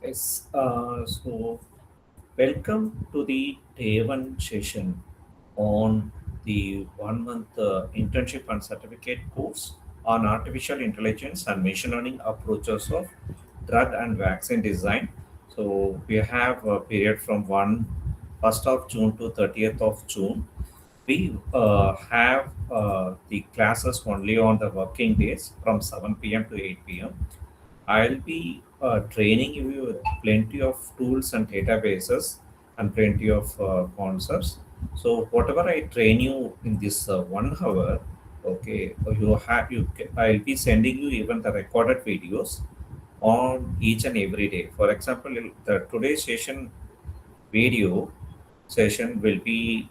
Yes, so welcome to the day one session on the 1 month internship and certificate course on artificial intelligence and machine learning approaches of drug and vaccine design. So we have a period from 1st of June to 30th of June. We have the classes only on the working days from 7 p.m. to 8 p.m. I'll be training you with plenty of tools and databases and plenty of concepts. So whatever I train you in this 1 hour, okay, I'll be sending you even the recorded videos on each and every day. For example, the today's session video session will be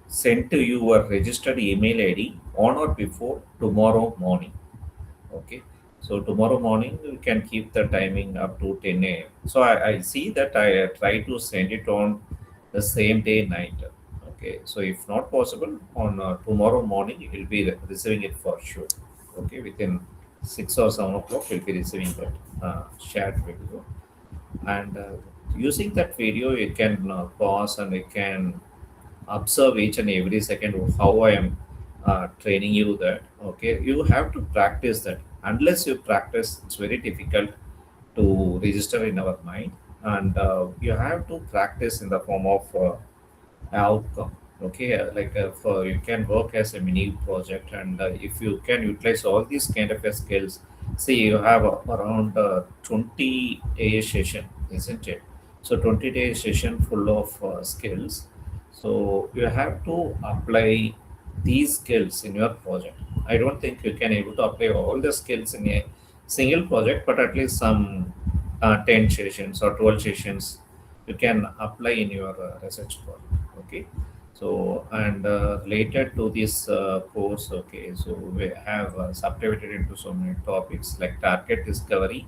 sent to your registered email ID on or before tomorrow morning. Okay. So tomorrow morning we can keep the timing up to 10 a.m. So I see that I try to send it on the same day night. Okay. So if not possible on tomorrow morning, you will be receiving it for sure. Okay. Within 6 or 7 o'clock, you'll be receiving that shared video. And using that video, you can pause and you can observe each and every second of how I am training you that. Okay, you have to practice that. Unless you practice, it's very difficult to register in our mind, and you have to practice in the form of outcome. Okay, for you can work as a mini project, and if you can utilize all these kind of skills, see you have around 20-day session, isn't it? So 20-day session full of skills. So you have to apply these skills in your project. I don't think you can able to apply all the skills in a single project, but at least some 10 sessions or 12 sessions you can apply in your research project. Okay. So and related to this course, okay, so we have subdivided into so many topics like target discovery.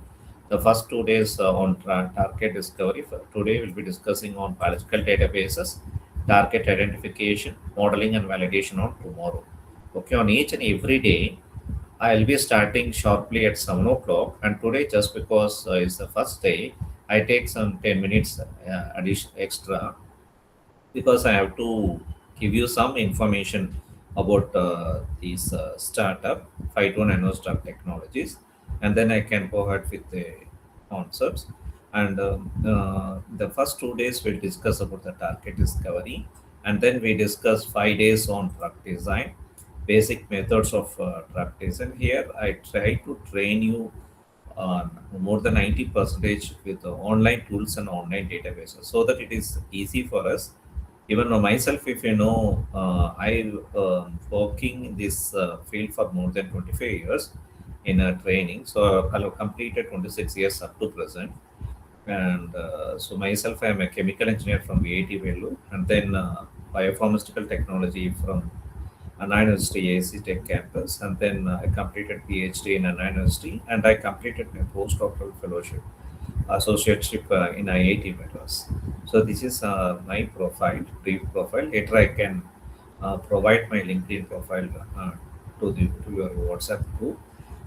The first 2 days on target discovery. For today we'll be discussing on biological databases, target identification, modeling and validation on tomorrow. Okay, on each and every day I'll be starting sharply at 7 o'clock, and today, just because it's the first day, I take some 10 minutes addition extra because I have to give you some information about these startup, Phyto Nanostar technologies, and then I can go ahead with the concepts. And the first 2 days we'll discuss about the target discovery, and then we discuss 5 days on drug design, basic methods of drug design. Here I try to train you more than 90 percentage with online tools and online databases so that it is easy for us. Even myself, if you know, I working in this field for more than 25 years in training. So I have completed 26 years up to present. And so myself, I am a chemical engineer from VIT Velu, and then biopharmaceutical technology from Anna University AC Tech campus, and then I completed PhD in Anna University, and I completed my postdoctoral fellowship, associateship in IIT Madras. So this is my profile, brief profile. Later I can provide my LinkedIn profile to your WhatsApp group,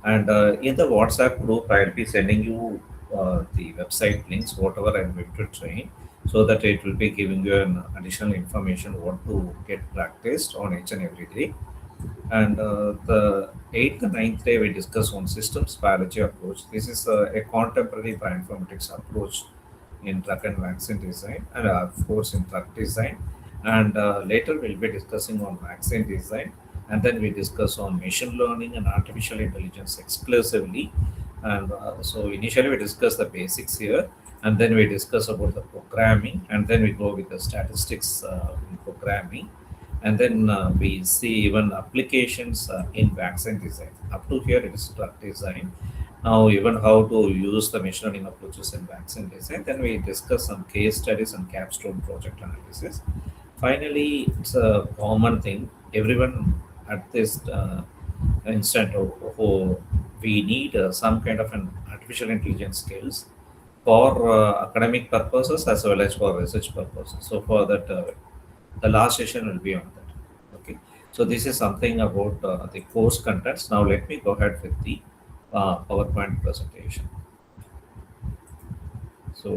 and in the WhatsApp group I'll be sending you the website links, whatever I'm going to train, so that it will be giving you an additional information what to get practiced on each and every day. And the eighth and ninth day we discuss on systems biology approach. This is a contemporary bioinformatics approach in drug and vaccine design, and of course in drug design. And later we'll be discussing on vaccine design, and then we discuss on machine learning and artificial intelligence exclusively. And so initially we discuss the basics here, and then we discuss about the programming, and then we go with the statistics in programming, and then we see even applications in vaccine design. Up to here it is drug design. Now even how to use the machine learning approaches in vaccine design. Then we discuss some case studies and capstone project analysis. Finally, it's a common thing. Everyone at this instant, we need some kind of an artificial intelligence skills for academic purposes as well as for research purposes. So for that, the last session will be on that. Okay. So this is something about the course contents. Now let me go ahead with the PowerPoint presentation. So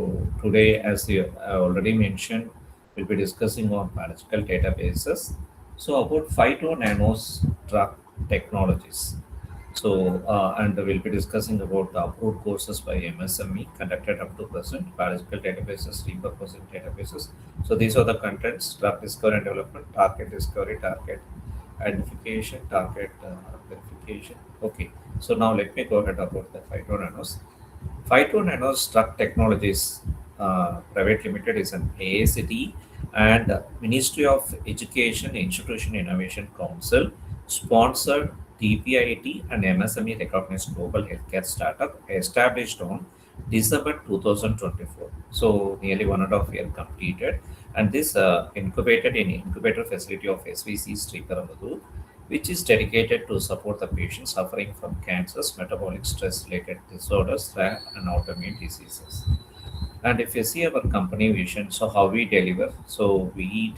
today, as I already mentioned, we'll be discussing on biological databases. So about phyto nanos drug technologies. So and we'll be discussing about the approved courses by MSME conducted up to present, biological databases, repurposing databases. So these are the contents: drug discovery and development, target discovery, target identification, target verification. Okay. So now let me go ahead about the phyto nanos. Phyto Drug Technologies Private Limited is an AICT and Ministry of Education Institution Innovation Council sponsored TPIT and MSME recognized global healthcare startup established on December 2024. So nearly 1.5 year completed, and this incubated in incubator facility of SVC Sriperambur, which is dedicated to support the patients suffering from cancers, metabolic stress-related disorders, rare and autoimmune diseases. And if you see our company vision, so how we deliver, so we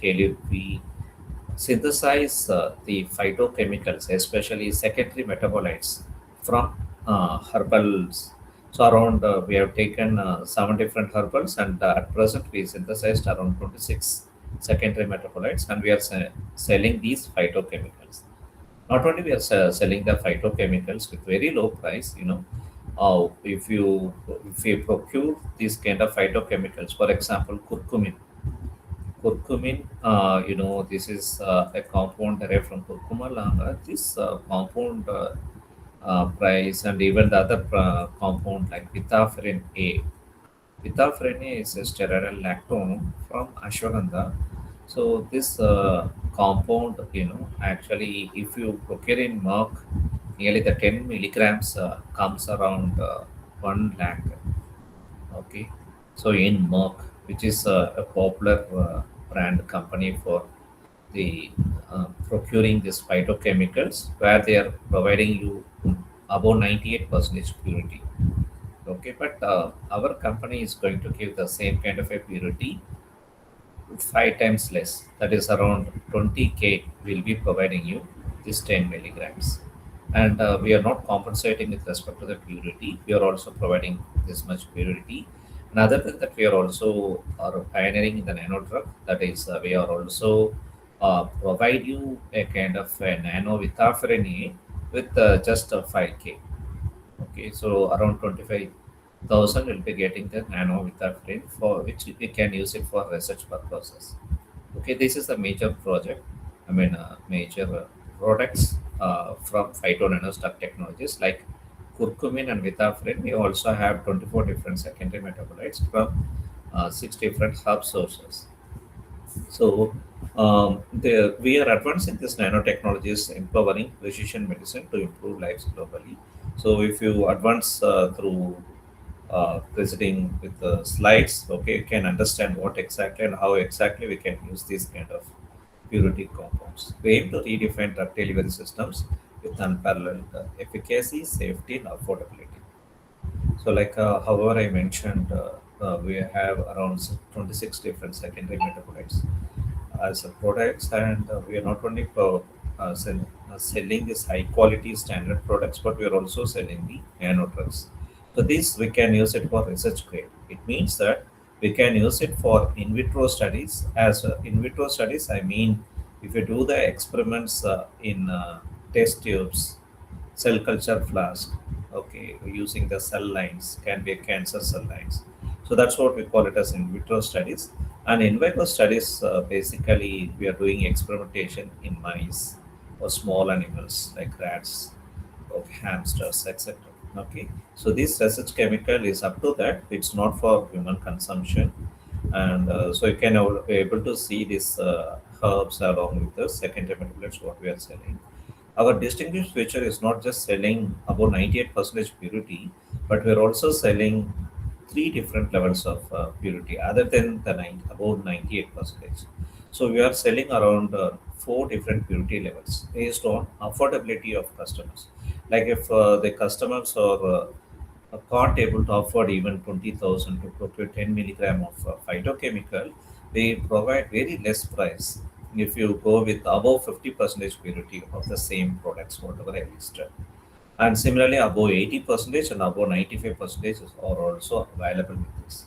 synthesize the phytochemicals, especially secondary metabolites from herbals. So around we have taken 7 different herbals, and at present we synthesized around 26 secondary metabolites, and we are selling these phytochemicals. Not only we are selling the phytochemicals with very low price, if you procure these kind of phytochemicals, for example, curcumin, this is a compound derived from curcuma langa. This compound price, and even the other compound like vitafrin A. Vitafrin A is a steroidal lactone from ashwagandha. So this compound, actually, if you procure in Merck, nearly the 10 milligrams comes around 1 lakh. Okay, so in Merck, which is a popular brand company for the procuring these phytochemicals, where they are providing you above 98% purity. Okay, but our company is going to give the same kind of a purity 5 times less. That is around 20K. Will be providing you this 10 milligrams, and we are not compensating with respect to the purity. We are also providing this much purity. And other than that, we are also are pioneering in the nano drug. That is, we are also provide you a kind of a nano with A with just 5K. Okay, so around 25,000 will be getting the nano with for which we can use it for research purposes. Okay, this is a major project. I mean, major products from phytonanostuck technologies like curcumin and vitafrin. We also have 24 different secondary metabolites from 6 different herb sources. So, we are advancing this nanotechnologies, empowering precision medicine to improve lives globally. So, if you advance through visiting with the slides, okay, you can understand what exactly and how exactly we can use these kind of purity compounds. We aim to redefine drug delivery systems with unparalleled efficacy, safety, and affordability. So, like however I mentioned, we have around 26 different secondary metabolites as a products, and we are not only selling these high quality standard products, but we are also selling the nano drugs. So this we can use it for research grade. It means that we can use it for in vitro studies. As in vitro studies, I mean, if you do the experiments in test tubes, cell culture flask, okay, using the cell lines, can be cancer cell lines. So that's what we call it as in vitro studies. And in vivo studies, basically, we are doing experimentation in mice or small animals like rats or hamsters, etc. Okay, so this research chemical is up to that. It's not for human consumption, and so you can be able to see these herbs along with the secondary metabolites what we are selling. Our distinguished feature is not just selling about 98% purity, but we're also selling 3 different levels of purity other than the about 98%. So we are selling around 4 different purity levels based on affordability of customers. Like if the customers can't able to afford even 20,000 to procure 10 milligram of phytochemical, they provide very less price if you go with above 50% purity of the same products, whatever I listed. And similarly, above 80% and above 95% are also available with this.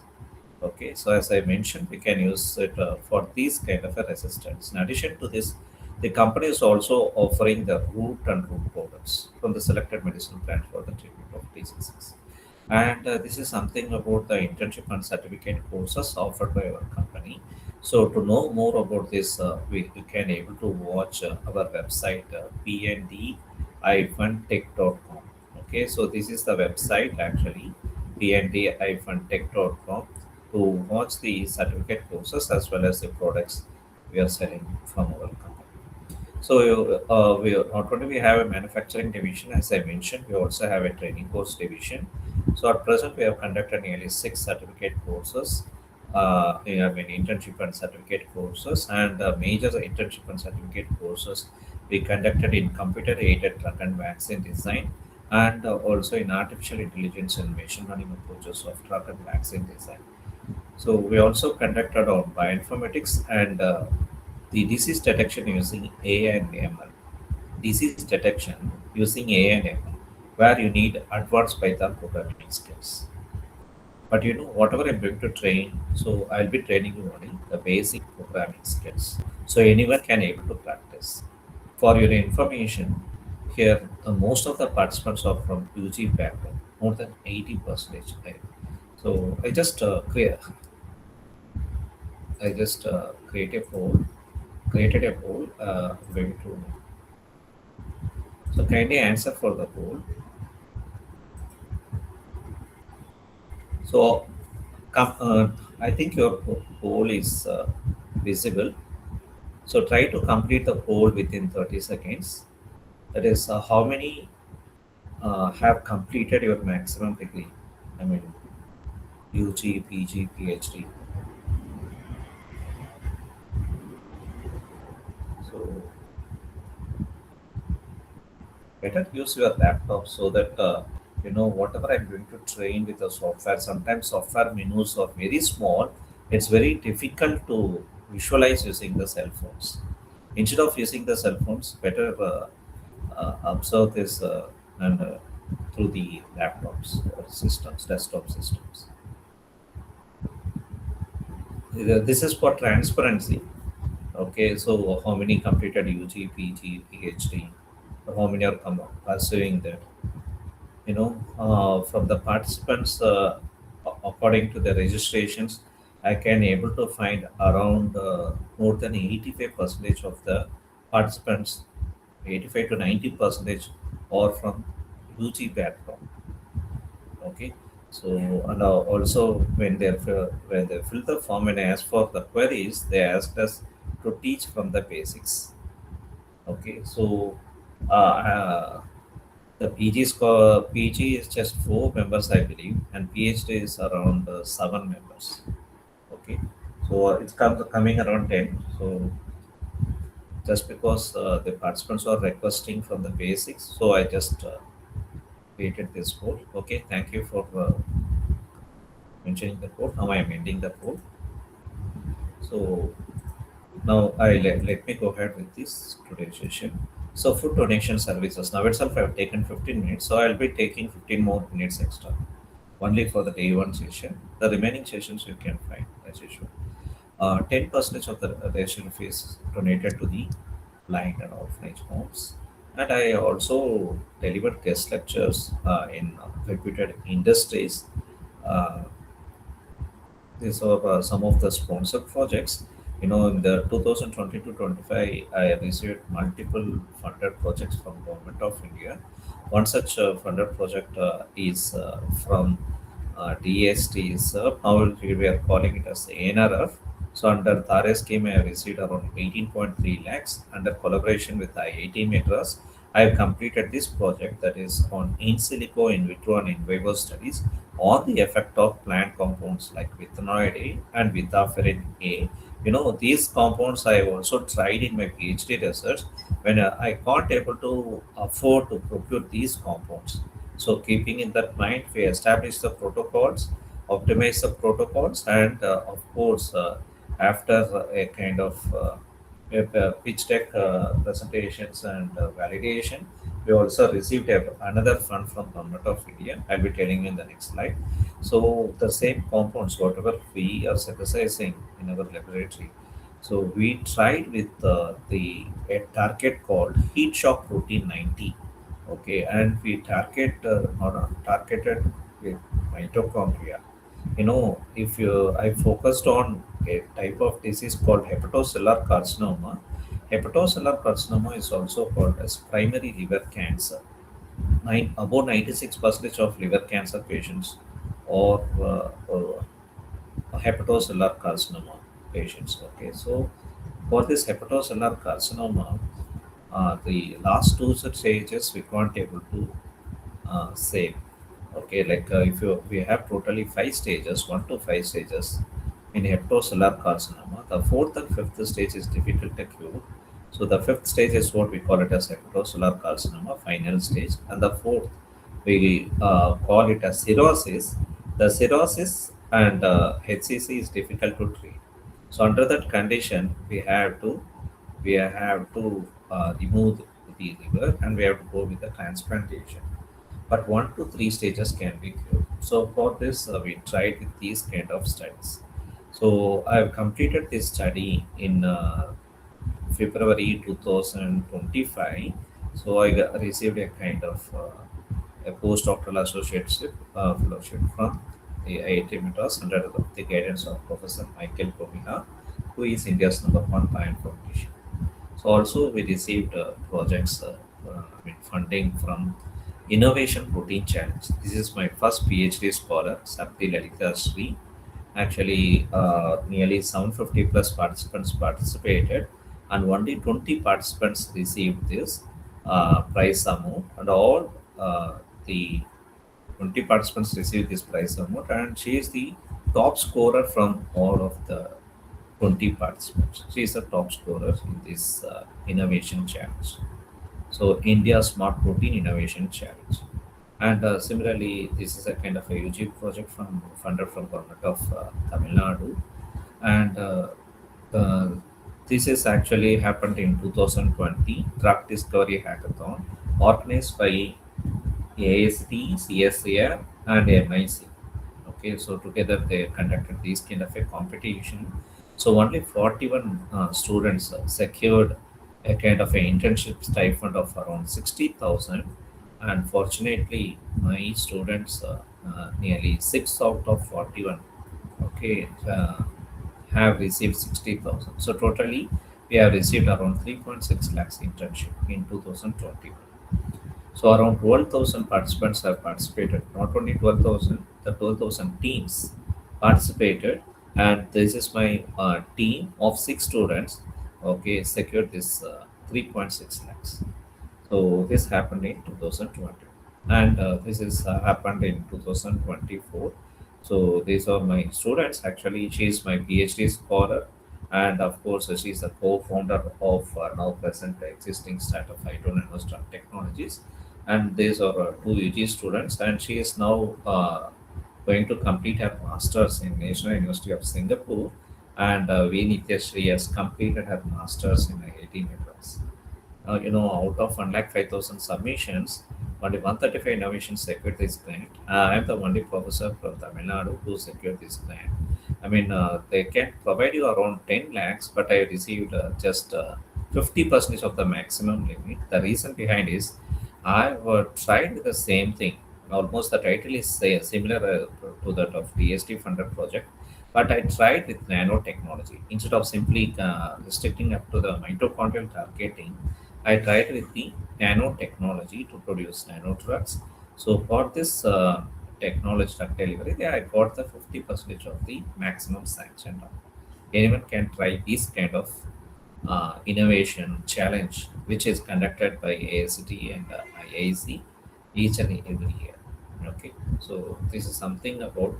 Okay, so as I mentioned, we can use it for these kind of a resistance. In addition to this, the company is also offering the root and root products from the selected medicinal plant for the treatment of diseases. And this is something about the internship and certificate courses offered by our company. So to know more about this, we can able to watch our website pnd-tech.com. Okay, so this is the website actually pnd-tech.com to watch the certificate courses as well as the products we are selling from our company. So we not only we have a manufacturing division, as I mentioned, we also have a training course division. So at present, we have conducted nearly six certificate courses. We have an internship and certificate courses, and major internship and certificate courses we conducted in computer-aided drug and vaccine design, and also in artificial intelligence and machine learning approaches of drug and vaccine design. So we also conducted on bioinformatics and the disease detection using AI and ML. Disease detection using AI and ML, where you need advanced Python programming skills. But whatever I'm going to train, so I'll be training you only the basic programming skills. So anyone can able to practice. For your information, here most of the participants are from UG background, more than 80%. Right? So I just created a poll. Going to so kindly answer for the poll. So I think your poll is visible. So try to complete the poll within 30 seconds. That is, how many have completed your maximum degree? I mean, UG, PG, PhD. So better use your laptop so that whatever I'm going to train with the software. Sometimes software menus are very small. It's very difficult to visualize using the cell phones. Instead of using the cell phones, better observe this and through the laptops or systems, desktop systems. This is for transparency. Okay, so how many completed UG, PG, PhD? How many are pursuing that? From the participants, according to the registrations, I can able to find around more than 85 percentage of the participants, 85 to 90 percentage, are from UG background. Okay, so and also when they fill the form and ask for the queries, they asked us to teach from the basics. Okay, so the PG is just four members, I believe, and PhD is around seven members. Okay, so it's coming around 10. So just because the participants are requesting from the basics, so I just created this code. Okay, thank you for mentioning the code. Now I am ending the code. So now let me go ahead with this today's session. So food donation services. Now itself I have taken 15 minutes, so I'll be taking 15 more minutes extra only for the day one session. The remaining sessions you can find as usual. 10% of the ration fees donated to the blind and orphanage homes. And I also delivered guest lectures in reputed industries. Uh, these are some of the sponsored projects. In the 2020-25, I received multiple funded projects from Government of India. One such funded project is from DST, is now we are calling it as ANRF. So under TARE scheme, I have received around 18.3 lakhs. Under collaboration with IIT Madras, I have completed this project that is on in silico, in vitro, and in vivo studies on the effect of plant compounds like withenoid A and withaferin A. These compounds I also tried in my PhD research when I can't able to afford to procure these compounds. So keeping in that mind, we establish the protocols, optimize the protocols, and of course, after a kind of pitch deck presentations and validation, we also received another fund from Government of India. I'll be telling you in the next slide. So the same compounds, whatever we are synthesizing in our laboratory, so we tried with the a target called heat shock protein 90. Okay, and we targeted with mitochondria. If I focused on a type of disease called hepatocellular carcinoma. Hepatocellular carcinoma is also called as primary liver cancer. About 96% of liver cancer patients or hepatocellular carcinoma patients. Okay, so for this hepatocellular carcinoma, the last two stages we can't able to save. Okay, like if you we have totally five stages, 1 to 5 stages in hepatocellular carcinoma. The fourth and fifth stage is difficult to cure. So the fifth stage is what we call it as hepatocellular carcinoma, final stage, and the fourth we call it as cirrhosis. The cirrhosis and HCC is difficult to treat. So under that condition, we have to remove the liver and we have to go with the transplantation. But 1 to 3 stages can be cured. So for this, we tried with these kind of studies. So I have completed this study in February 2025. So received a kind of a postdoctoral associateship fellowship from the IIT Madras under the guidance of Professor Michael Komiha, who is India's #1 bioinformatician. So also we received projects, funding from Innovation Protein Challenge. This is my first PhD scholar, Sabti Lalita Sri. Actually, nearly 750 plus participants participated, and only 20 participants received this prize amount, and all the 20 participants received this prize amount, and she is the top scorer from all of the 20 participants. She is the top scorer in this innovation challenge. So India Smart Protein Innovation Challenge. And similarly, this is a kind of a UG project funded from government of Tamil Nadu. And uh, this is actually happened in 2020 Drug Discovery Hackathon organized by AST, CSAR, and MIC. Okay, so together they conducted these kind of a competition. So only 41 students secured a kind of an internship stipend of around 60,000. And fortunately, my students, nearly 6 out of 41, okay, have received 60,000. So totally, we have received around 3.6 lakhs internship in 2021. So around 12,000 participants have participated. Not only 12,000, the 12,000 teams participated, and this is my team of 6 students. Okay, secured this 3.6 lakhs. So this happened in 2020, and this is happened in 2024. So these are my students. Actually, she is my PhD scholar, and of course, she is the co-founder of now present existing startup Hydro Nano Technologies. And these are two UG students, and she is now going to complete her masters in National University of Singapore, and V. Nityashree has completed her masters in IIT Madras. Out of 1,05,000 submissions, only 135 innovations secured this grant. I am the only professor from Tamil Nadu who secured this grant. I mean, they can provide you around 10 lakhs, but I received just 50% of the maximum limit. The reason behind is I've tried the same thing. Almost the title is similar to that of DST funded project, but I tried with nanotechnology. Instead of simply restricting up to the mitochondrial targeting, I tried with the nanotechnology to produce nanodrugs. So for this technology drug delivery, I got the 50% of the maximum sanction. Anyone can try this kind of innovation challenge, which is conducted by AST and IIC each and every year. Okay, so this is something about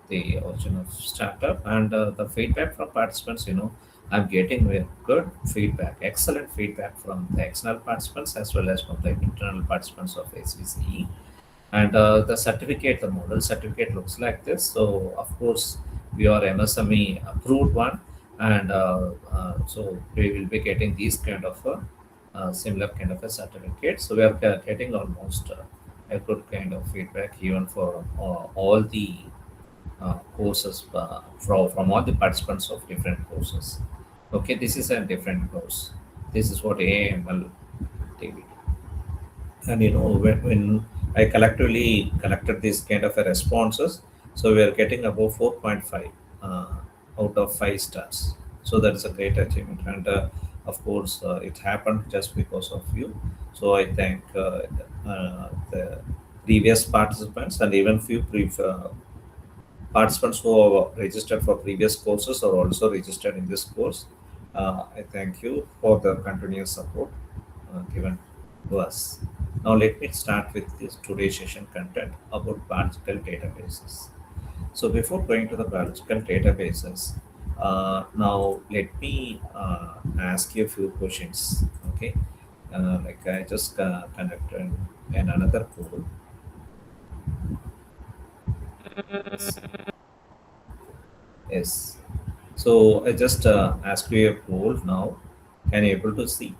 the origin of startup, and the feedback from participants. I'm getting very good feedback, excellent feedback from the external participants as well as from the internal participants of SVCE. And the certificate, the model certificate looks like this. So of course, we are MSME approved one, and so we will be getting these kind of similar kind of a certificate. So we are getting almost a good kind of feedback even for all the courses from all the participants of different courses. Okay, this is a different course. This is what AIMLDVD. And when I collectively collected this kind of a responses, so we are getting above 4.5 out of 5 stars. So that is a great achievement, and of course it happened just because of you. So I thank the previous participants and even few participants who have registered for previous courses are also registered in this course. I thank you for the continuous support given to us. Now let me start with this today's session content about biological databases. So before going to the biological databases, now let me ask you a few questions. Okay, like I just conducted an another poll. Yes. Yes. So I just ask you a poll now. Can you able to see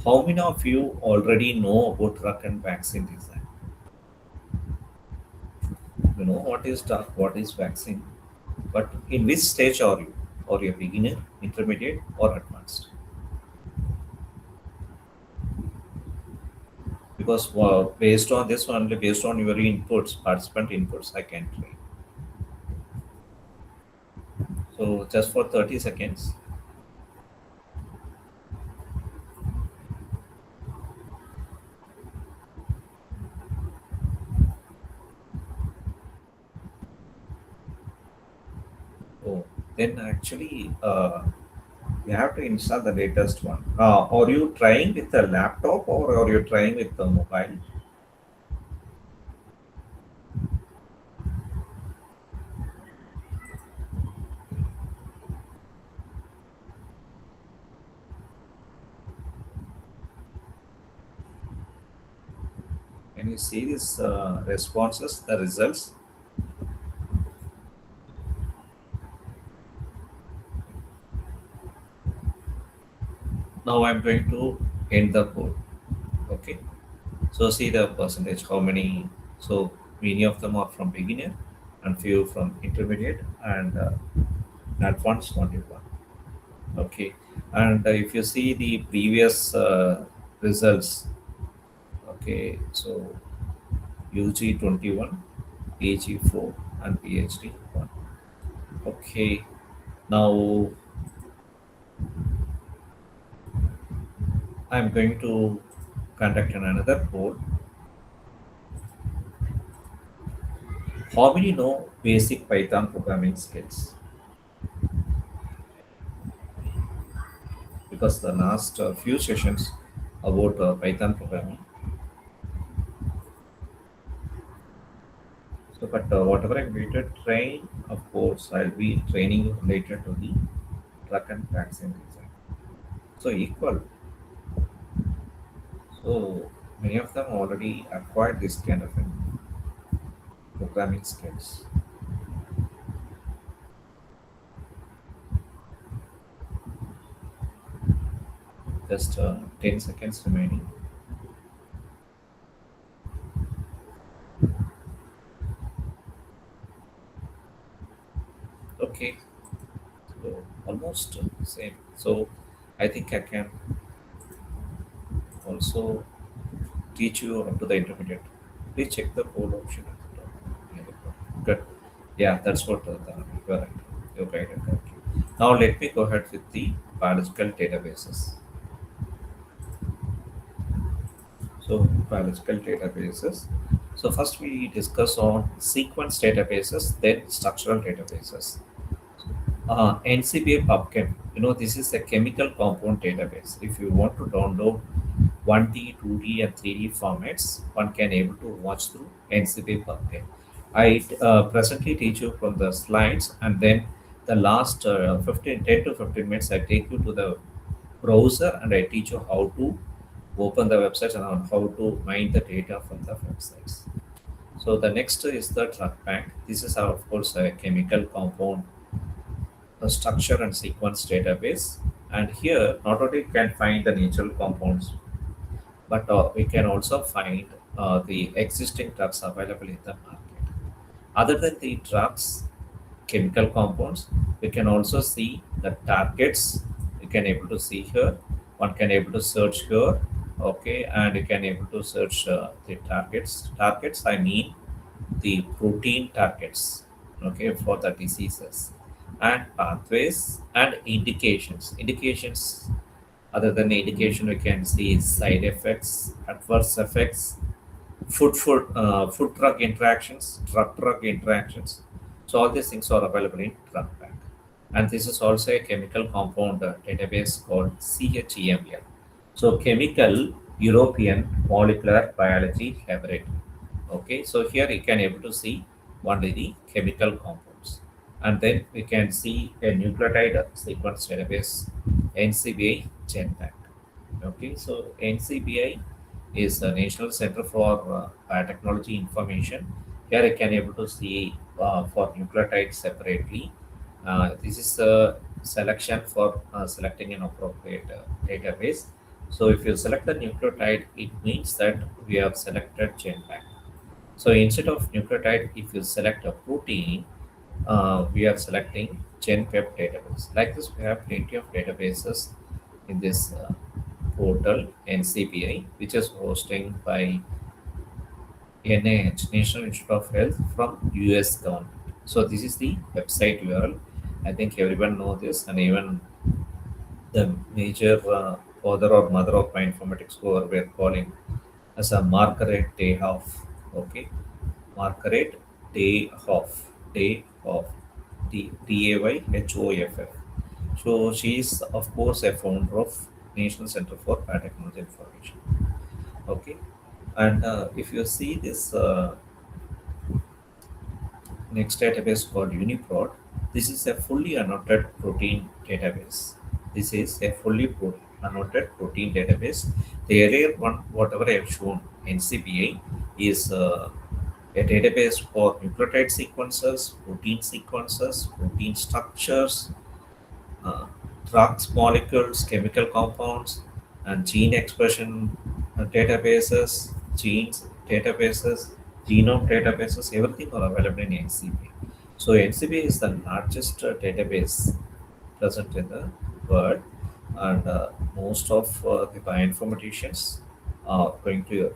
how many of you already know about drug and vaccine design? You know what is drug, what is vaccine, but in which stage are you? Are you a beginner, intermediate, or advanced? Because based on this one, based on your inputs, participant inputs, I can train. So just for 30 seconds. Oh, then actually, you have to install the latest one. Are you trying with a laptop or are you trying with the mobile? Can you see these responses, the results? Now I'm going to end the poll. Okay. So see the percentage, how many. So many of them are from beginner and few from intermediate and advanced only one. Okay. And if you see the previous results, okay, so UG 21, PG 4, and PhD 1. Okay. Now I'm going to conduct another poll. How many know basic Python programming skills? Because the last few sessions about Python programming. So, but whatever I'm going to train, of course, I'll be training you related to the truck and vaccine design. So equal. So many of them already acquired this kind of programming skills. Just 10 seconds remaining. Okay, so almost same. So I think I can also teach you up to the intermediate. Please check the code option at the top. Yeah, good. Yeah, that's what you're right. You're guided correctly. Now let me go ahead with the biological databases. So biological databases. So first we discuss on sequence databases, then structural databases. NCBA PubChem, this is a chemical compound database. If you want to download 1D, 2D, and 3D formats, one can able to watch through NCBA PubChem. I presently teach you from the slides, and then the last 10 to 15 minutes, I take you to the browser and I teach you how to open the websites and on how to mine the data from the websites. So the next is the drug bank. This is of course a chemical compound structure and sequence database. And here not only you can find the natural compounds, but we can also find the existing drugs available in the market. Other than the drugs, chemical compounds, we can also see the targets. You can able to see here. One can able to search here, okay, and you can able to search the targets. Targets, I mean the protein targets, okay, for the diseases, and pathways and indications. Indications, other than the indication, we can see side effects, adverse effects, food drug interactions, drug interactions. So all these things are available in drug bank. And this is also a chemical compound database called CHEML. So chemical European Molecular Biology Laboratory. Okay, so here you can able to see only the chemical compounds. And then we can see a nucleotide sequence database, NCBI GenBank. Okay, so NCBI is the National Center for Biotechnology Information. Here you can able to see for nucleotides separately. This is a selection for selecting an appropriate database. So if you select the nucleotide, it means that we have selected GenBank. So instead of nucleotide, if you select a protein, we are selecting GenPep database. Like this, we have plenty of databases in this portal NCBI, which is hosting by NIH, National Institute of Health from US government. So this is the website URL. I think everyone know this, and even the major father or mother of bioinformatics who are we're calling as a Margaret Dayhoff. Okay, Margaret Dayhoff, Dayhoff. So she is, of course, a founder of National Center for Biotechnology Information. Okay, and if you see this next database called UniProt, this is a fully annotated protein database. This is a fully annotated protein database. The earlier one, whatever I have shown, NCBI, is a database for nucleotide sequences, protein structures, uh, drugs, molecules, chemical compounds, and gene expression databases, genes databases, genome databases, everything are available in NCBI. So NCBI is the largest database present in the world, and most of the bioinformaticians are going to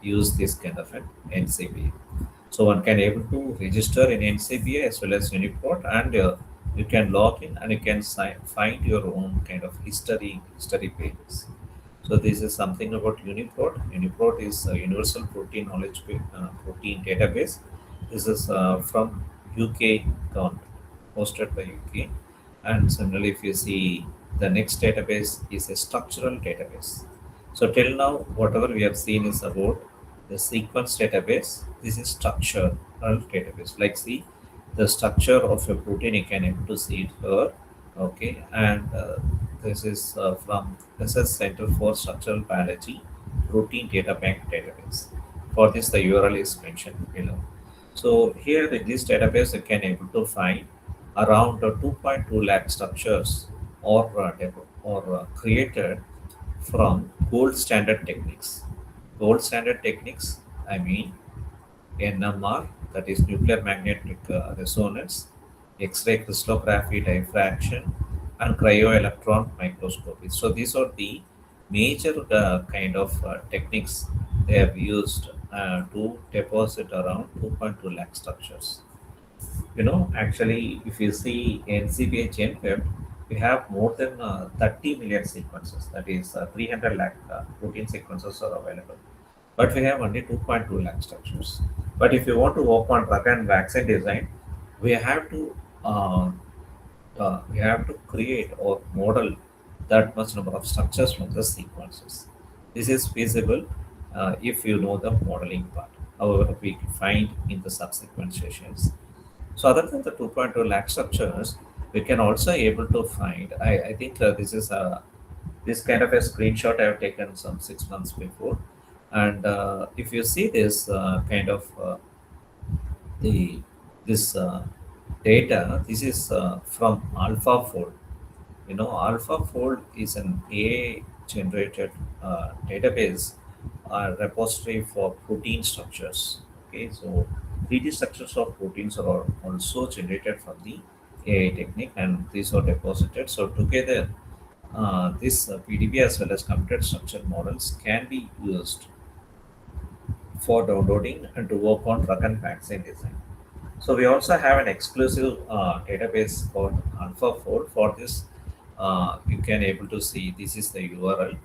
use this kind of an NCBI. So one can able to register in NCBA as well as Uniport, and you can log in and you can find your own kind of history pages. So this is something about Uniprot. Uniprot is a universal protein protein database. This is from UK government, hosted by UK. And similarly, if you see the next database is a structural database. So till now, whatever we have seen is about the sequence database. This is structural database. Like see the structure of a protein, you can able to see it here. Okay, and this is Center for Structural Biology Protein Data Bank database. For this, the URL is mentioned below. So here in this database, you can able to find around 2.2 lakh structures or created from gold standard techniques. Gold standard techniques, I mean NMR, that is nuclear magnetic resonance, X-ray crystallography, diffraction, and cryo-electron microscopy. So these are the major kind of techniques they have used to deposit around 2.2 lakh structures. Actually, if you see NCBA GenPep, we have more than 30 million sequences. That is 300 lakh protein sequences are available. But we have only 2.2 lakh structures. But if you want to work on drug and vaccine design, we have to create or model that much number of structures from the sequences. This is feasible if you know the modeling part. However, we find in the subsequent sessions. So other than the 2.2 lakh structures, we can also able to find. I think this is this kind of a screenshot I have taken some 6 months before, and if you see this kind of the this data, this is from AlphaFold. AlphaFold is an AI generated database repository for protein structures. Okay, so 3D structures of proteins are also generated from the AI technique, and these are deposited. So together, this PDB as well as computer structure models can be used for downloading and to work on drug and vaccine design. So we also have an exclusive database called AlphaFold. For this, you can able to see this is the URL.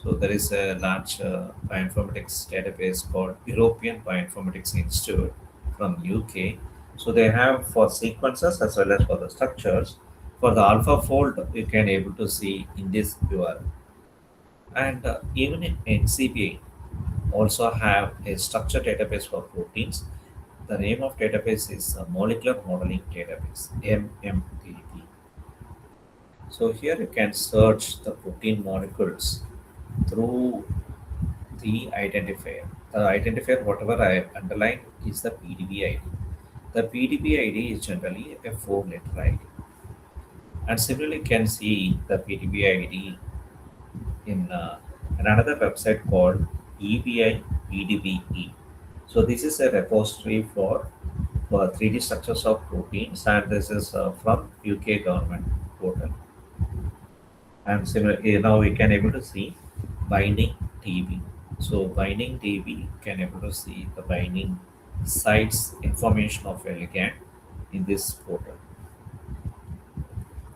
So there is a large bioinformatics database called European Bioinformatics Institute from UK. So they have for sequences as well as for the structures. For the AlphaFold, you can able to see in this URL. And even in NCBI also have a structured database for proteins. The name of database is Molecular Modeling Database, MMDD. So here you can search the protein molecules through the identifier. The identifier, whatever I underline, is the PDB ID. The PDB ID is generally a four-letter ID. And similarly, you can see the PDB ID in another website called EBI PDBE. So this is a repository for 3D structures of proteins, and this is from UK government portal. And similarly, now we can able to see binding DB. So binding DB can able to see the binding sites information of a ligand in this portal.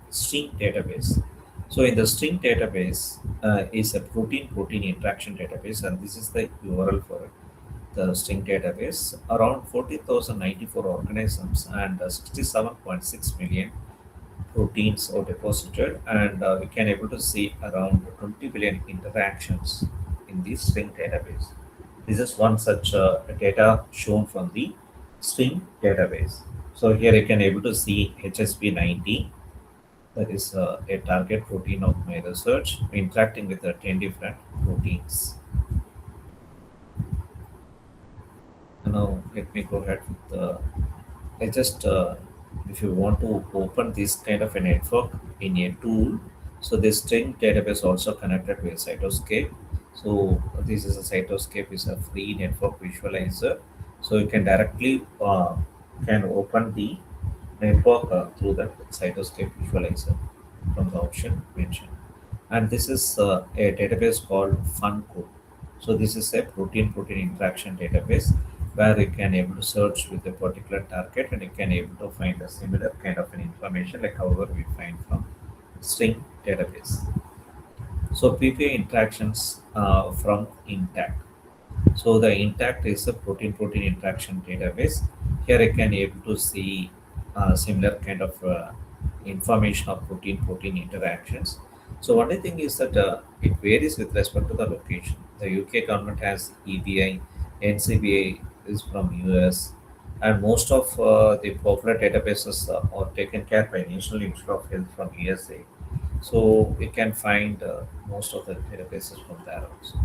String database. So in the string database is a protein-protein interaction database, and this is the URL for it. The string database, around 40,094 organisms and 67.6 million proteins are deposited, and we can able to see around 20 billion interactions in the string database. This is one such data shown from the string database. So here you can able to see HSP90, that is a target protein of my research, interacting with 10 different proteins. Now let me go ahead with the. I just if you want to open this kind of a network in a tool, so this string database also connected with Cytoscape. So this is a Cytoscape is a free network visualizer. So you can directly can open the network through the Cytoscape visualizer from the option mentioned. And this is a database called FunCode. So this is a protein-protein interaction database where you can able to search with a particular target, and you can able to find a similar kind of an information like however we find from string database. So PPA interactions from Intact. So the Intact is a protein-protein interaction database. Here you can able to see similar kind of information of protein-protein interactions. So only thing is that it varies with respect to the location. The UK government has EBI, NCBI is from US, and most of the popular databases are taken care by National Institute of Health from USA. So we can find most of the databases from there also.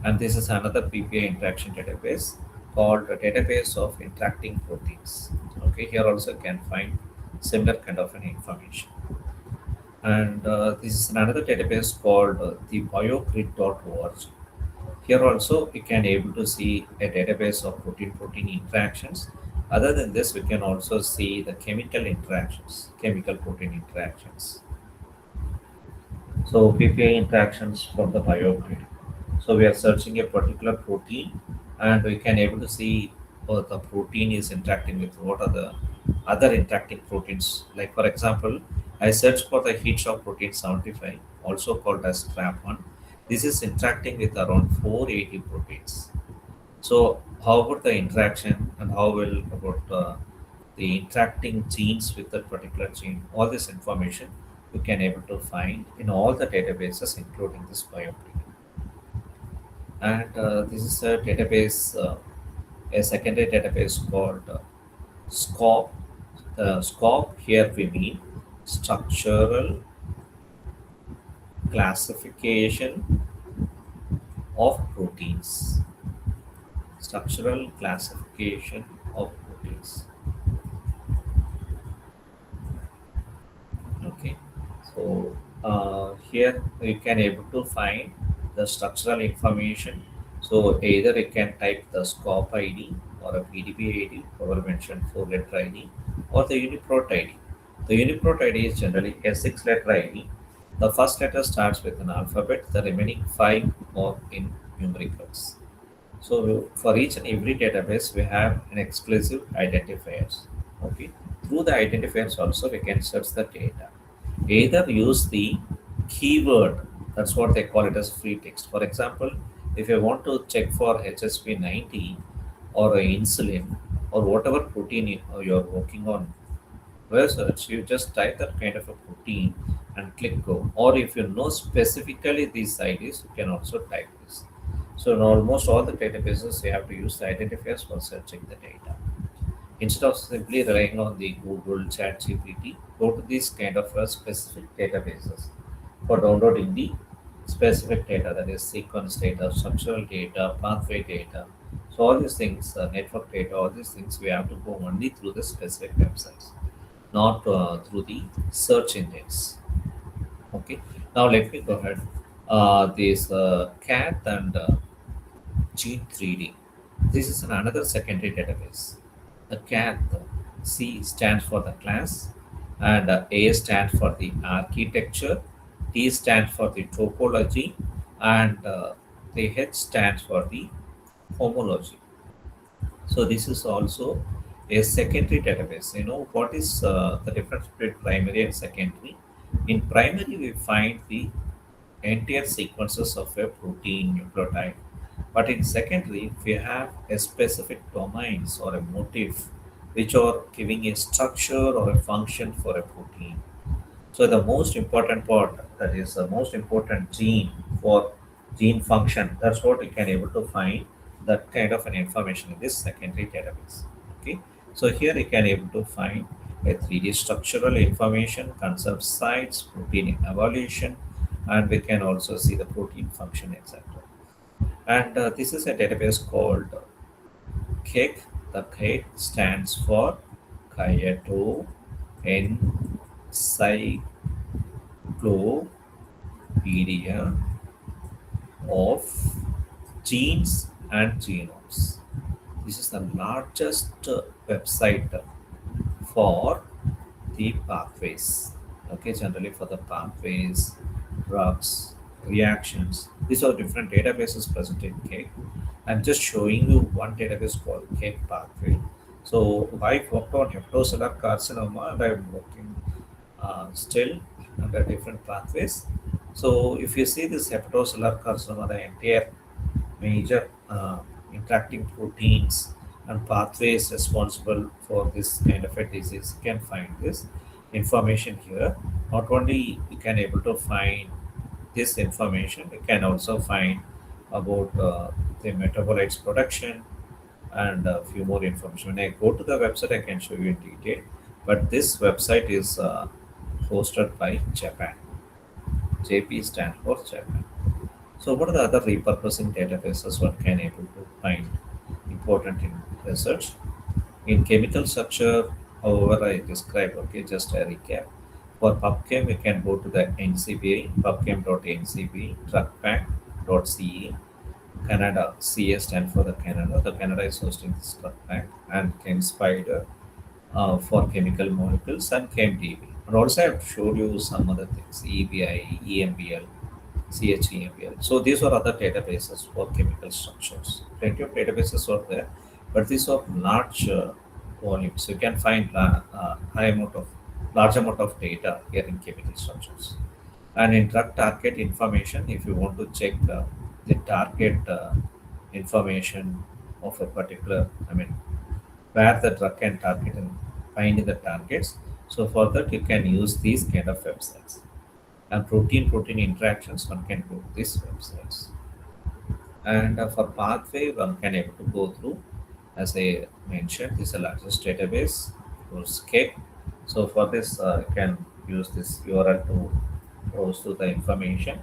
And this is another PPA interaction database called a database of interacting proteins. Okay, here also you can find similar kind of an information. And this is another database called the biogrid.org. Here also we can able to see a database of protein-protein interactions. Other than this, we can also see the chemical interactions, chemical protein interactions. So PPA interactions from the biogrid. So we are searching a particular protein, and we can able to see the protein is interacting with what are the other interacting proteins. Like for example, I searched for the heat shock protein 75, also called as TRAP1. This is interacting with around 480 proteins. So how about the interaction, and how will about the interacting genes with that particular gene? All this information you can able to find in all the databases, including this biogrid. And this is a database, a secondary database called SCOP. SCOP here we mean structural classification of proteins. Structural classification of proteins. Okay, so here you can able to find the structural information So either it can type the SCOP ID or a PDB ID, or mentioned 4-letter ID, or the Uniprot ID. The Uniprot ID is generally a 6-letter ID. The first letter starts with an alphabet, the remaining 5 are in numericals. So for each and every database, we have an exclusive identifiers. Okay. Through the identifiers also, we can search the data. Either use the keyword, that's what they call it as free text. For example, if you want to check for HSP90 or insulin or whatever protein you're working on research, you just type that kind of a protein and click go. Or if you know specifically these IDs, you can also type this. So in almost all the databases, you have to use the identifiers for searching the data. Instead of simply relying on the Google, ChatGPT, go to these kind of specific databases for downloading the specific data, that is sequence data, structural data, pathway data. So all these things, network data, all these things, we have to go only through the specific websites, not through the search engines. Okay. Now let me go ahead. This CAT and G3D. This is another secondary database. The CAT, C stands for the class, and A stands for the architecture, T stands for the topology, and the H stands for the homology. So this is also a secondary database. You know what is the difference between primary and secondary? In primary, we find the entire sequences of a protein nucleotide. But in secondary, we have a specific domains or a motif which are giving a structure or a function for a protein. So the most important part, that is the most important gene for gene function, that's what we can able to find that kind of an information in this secondary database. Okay. So here you can able to find a 3D structural information, concept sites, protein evolution, and we can also see the protein function, etc. And this is a database called KEGG. The KEGG stands for Kyoto Encyclopedia of Genes and Genomes. This is the largest website for the pathways. Okay, generally for the pathways, drugs, reactions. These are different databases present in KEGG. I'm just showing you one database called KEGG pathway. So I worked on hepatocellular carcinoma, and I'm working still under different pathways. So if you see this hepatocellular carcinoma, the entire major interacting proteins and pathways responsible for this kind of a disease, you can find this information here. Not only you can able to find this information, you can also find about the metabolites production and a few more information. When I go to the website, I can show you in detail. But this website is hosted by Japan. JP stands for Japan. So what are the other repurposing databases one can able to find important in research? In chemical structure, however, I described, okay, just a recap. For PubChem, we can go to the NCBI, pubchem.ncbi, truckpack.ca, Canada, CA stands for the Canada. The Canada is hosting this truckpack, and ChemSpider for chemical molecules, and ChemDB. And also, I have showed you some other things, EBI, EMBL, CHEMBL. So these are other databases for chemical structures. Plenty of databases are there, but these are large volumes. You can find large amount of data here in chemical structures. And in drug target information, if you want to check the target information of a particular, I mean, where the drug can target and find the targets. So for that, you can use these kind of websites. And protein interactions, one can go to these websites. And for pathway, one can able to go through, as I mentioned, this is the largest database for SCAPE. So for this, you can use this URL to browse through the information.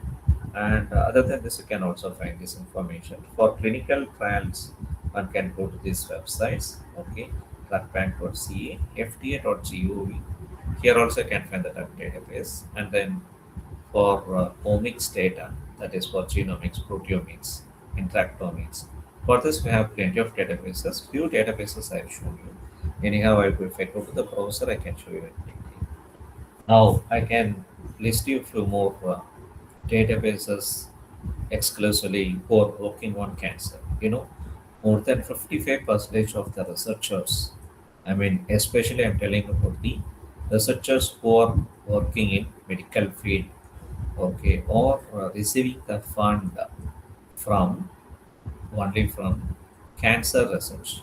And other than this, you can also find this information. For clinical trials, one can go to these websites, okay, drugbank.ca, fda.gov. Here also you can find the drug database. And then for omics data, that is for genomics, proteomics, interactomics. For this, we have plenty of databases. Few databases I've shown you. Anyhow, if I go to the browser, I can show you it. Now, I can list you few more databases exclusively who are working on cancer. More than 55% of the researchers, I mean, especially I'm telling about the researchers who are working in medical field, okay, or receiving the fund from only from cancer research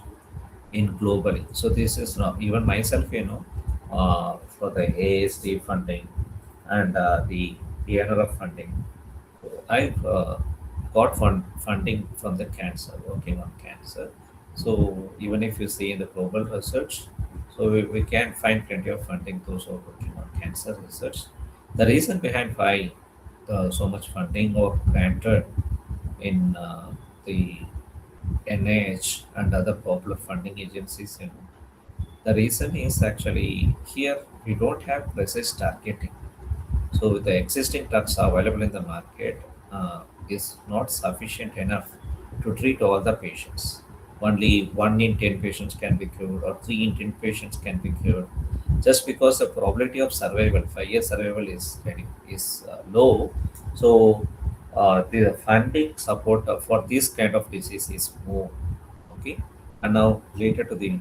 in globally. So this is not even myself, for the AST funding and the NRF funding. I've got funding from the cancer, working on cancer. So even if you see in the global research, so we can find plenty of funding those who are working on cancer research. The reason behind why so much funding or granted in the NIH and other popular funding agencies, the reason is actually here we don't have precise targeting. So the existing drugs available in the market is not sufficient enough to treat all the patients. Only 1 in 10 patients can be cured, or 3 in 10 patients can be cured. Just because the probability of survival, 5 year survival is low, so the funding support for this kind of disease is more. Okay, and now later to the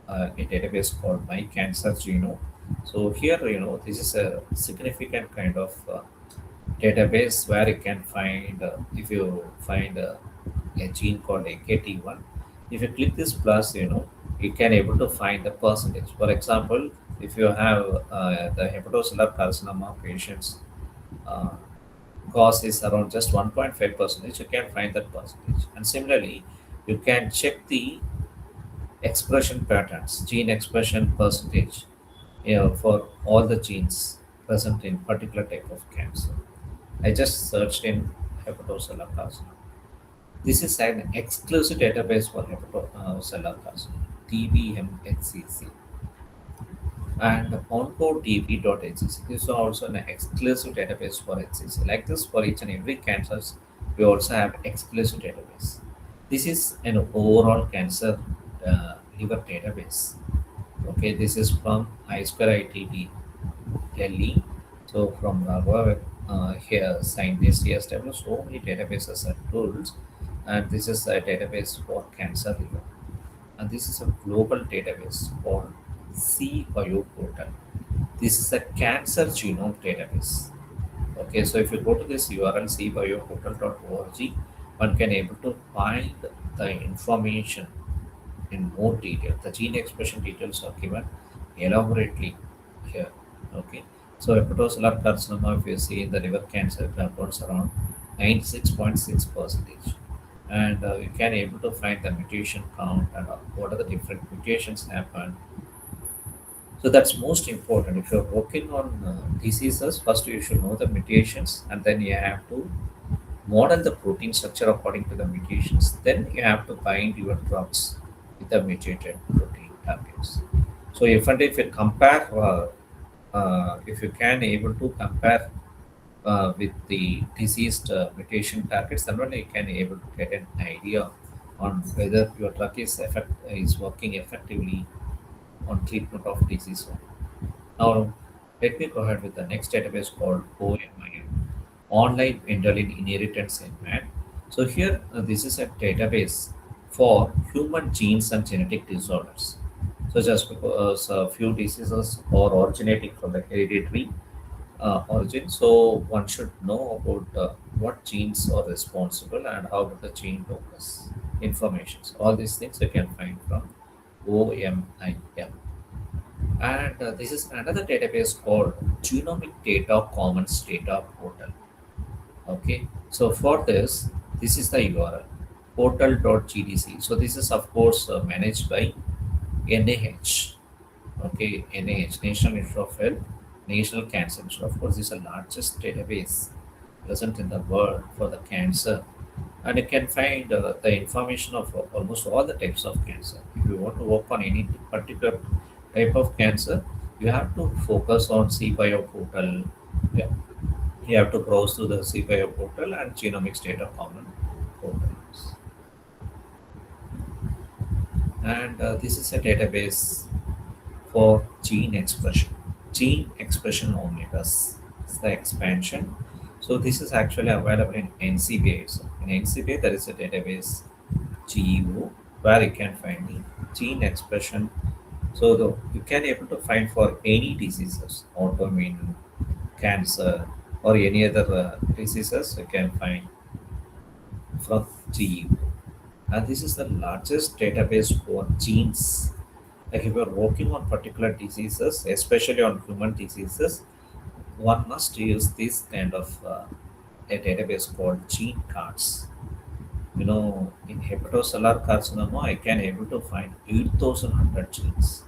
a database called My Cancer Genome. So here, this is a significant kind of database where you can find, if you find a gene called AKT1, if you click this plus, you can able to find the percentage. For example, if you have the hepatocellular carcinoma patients, uh, cause is around just 1.5 percentage, you can find that percentage. And similarly, you can check the expression patterns, gene expression percentage, for all the genes present in particular type of cancer. I just searched in hepatocellular carcinoma. This is an exclusive database for hepatocellular carcinoma, TBMHCC, and oncodb.hcc. This is also an exclusive database for HCC. Like this, for each and every cancers, we also have exclusive database. This is an overall cancer liver database. Okay, this is from I2ITD Delhi. So from our here scientists, he has developed so many databases and tools, and this is a database for cancer liver. And this is a global database called C Bioportal. This is a cancer genome database. Okay, so if you go to this URL cbioportal.org, one can able to find the information in more detail. The gene expression details are given elaborately here. Okay, so hepatocellular carcinoma, if you see in the liver cancer, it accounts around 96.6 percentage, and you can able to find the mutation count and what are the different mutations happen. So that's most important. If you're working on diseases, first you should know the mutations, and then you have to model the protein structure according to the mutations. Then you have to bind your drugs with the mutated protein targets. So if you compare, if you can able to compare with the diseased mutation targets, then only you can able to get an idea on whether your drug is working effectively on treatment of disease. Now, let me go ahead with the next database called OMIM, Online Mendelian Inheritance in Man. So here, this is a database for human genes and genetic disorders. So just because a few diseases are originating from the hereditary origin, so one should know about what genes are responsible and how do the gene progress information. So all these things you can find from OMIM. And this is another database called Genomic Data Commons Data Portal. Okay, so for this is the URL portal.gdc. So this is of course managed by NIH. Okay, NIH, National Institute of Health, National Cancer Institute. Of course, this is the largest database present in the world for the cancer, and you can find the information of almost all the types of cancer. If you want to work on any particular type of cancer, you have to focus on CBio portal. Yeah, you have to browse through the CBio portal and genomics data common. proteins. And this is a database for gene expression. Gene expression omnibus is the expansion. So this is actually available in NCBA. So in NCBA, there is a database GEO where you can find the gene expression. So you can able to find for any diseases, autoimmune, cancer, or any other diseases you can find from GEO. And this is the largest database for genes. Like if you're working on particular diseases, especially on human diseases, one must use this kind of a database called gene cards. In hepatocellular carcinoma, I can able to find 8,100 genes.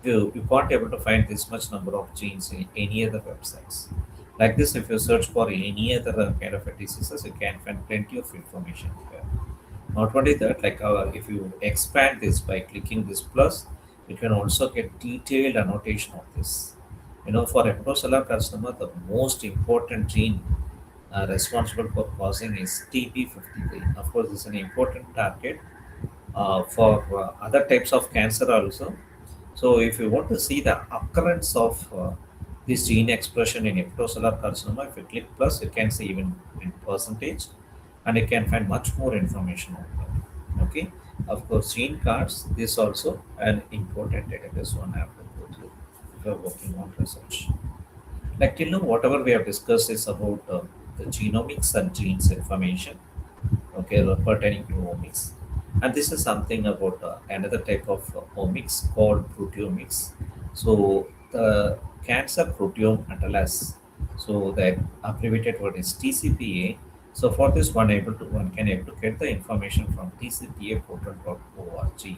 You can't able to find this much number of genes in any other websites. Like this, if you search for any other kind of a diseases, you can find plenty of information here. Not only that, like if you expand this by clicking this plus, you can also get detailed annotation of this. For hepatocellular carcinoma, the most important gene responsible for causing is TP53. Of course, this is an important target for other types of cancer also. So, if you want to see the occurrence of this gene expression in hepatocellular carcinoma, if you click plus, you can see even in percentage, and you can find much more information on that. Okay, of course, gene cards. This also an important database one have to go through if you are working on research. Like till now, whatever we have discussed is about the genomics and genes information, okay, pertaining to omics. And this is something about another type of omics called proteomics. So the cancer proteome atlas, so the abbreviated word is TCPA. So for this one can able to get the information from tcpaportal.org.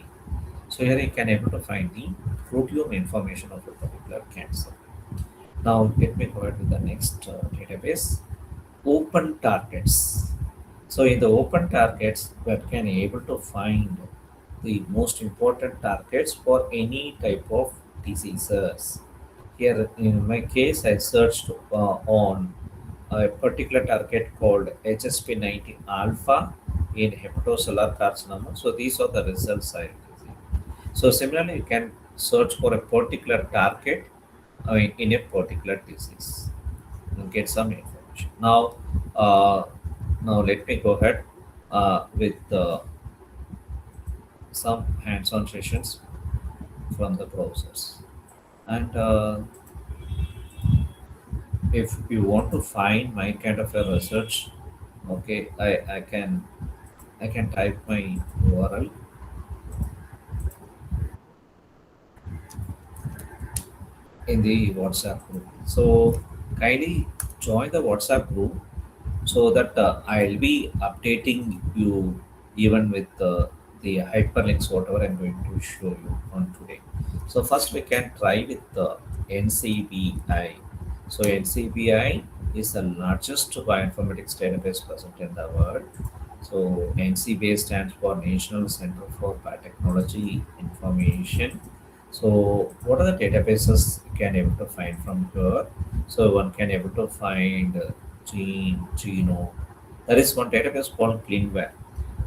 So here you can able to find the proteome information of a particular cancer. Now let me go ahead with the next database, open targets. So in the open targets, we can able to find the most important targets for any type of diseases. Here in my case, I searched on a particular target called HSP90 alpha in hepatocellular carcinoma. So these are the results I received. So similarly, you can search for a particular target in a particular disease and get some information. Now let me go ahead with some hands-on sessions from the browsers. And if you want to find my kind of a research, okay, I can type my URL in the WhatsApp group. So kindly join the WhatsApp group so that I'll be updating you even with the hyperlinks, whatever I'm going to show you on today. So first we can try with the NCBI. So NCBI is the largest bioinformatics database present in the world. So NCBI stands for National Center for Biotechnology Information. So what are the databases you can able to find from here? So one can able to find genome. There is one database called ClinVar.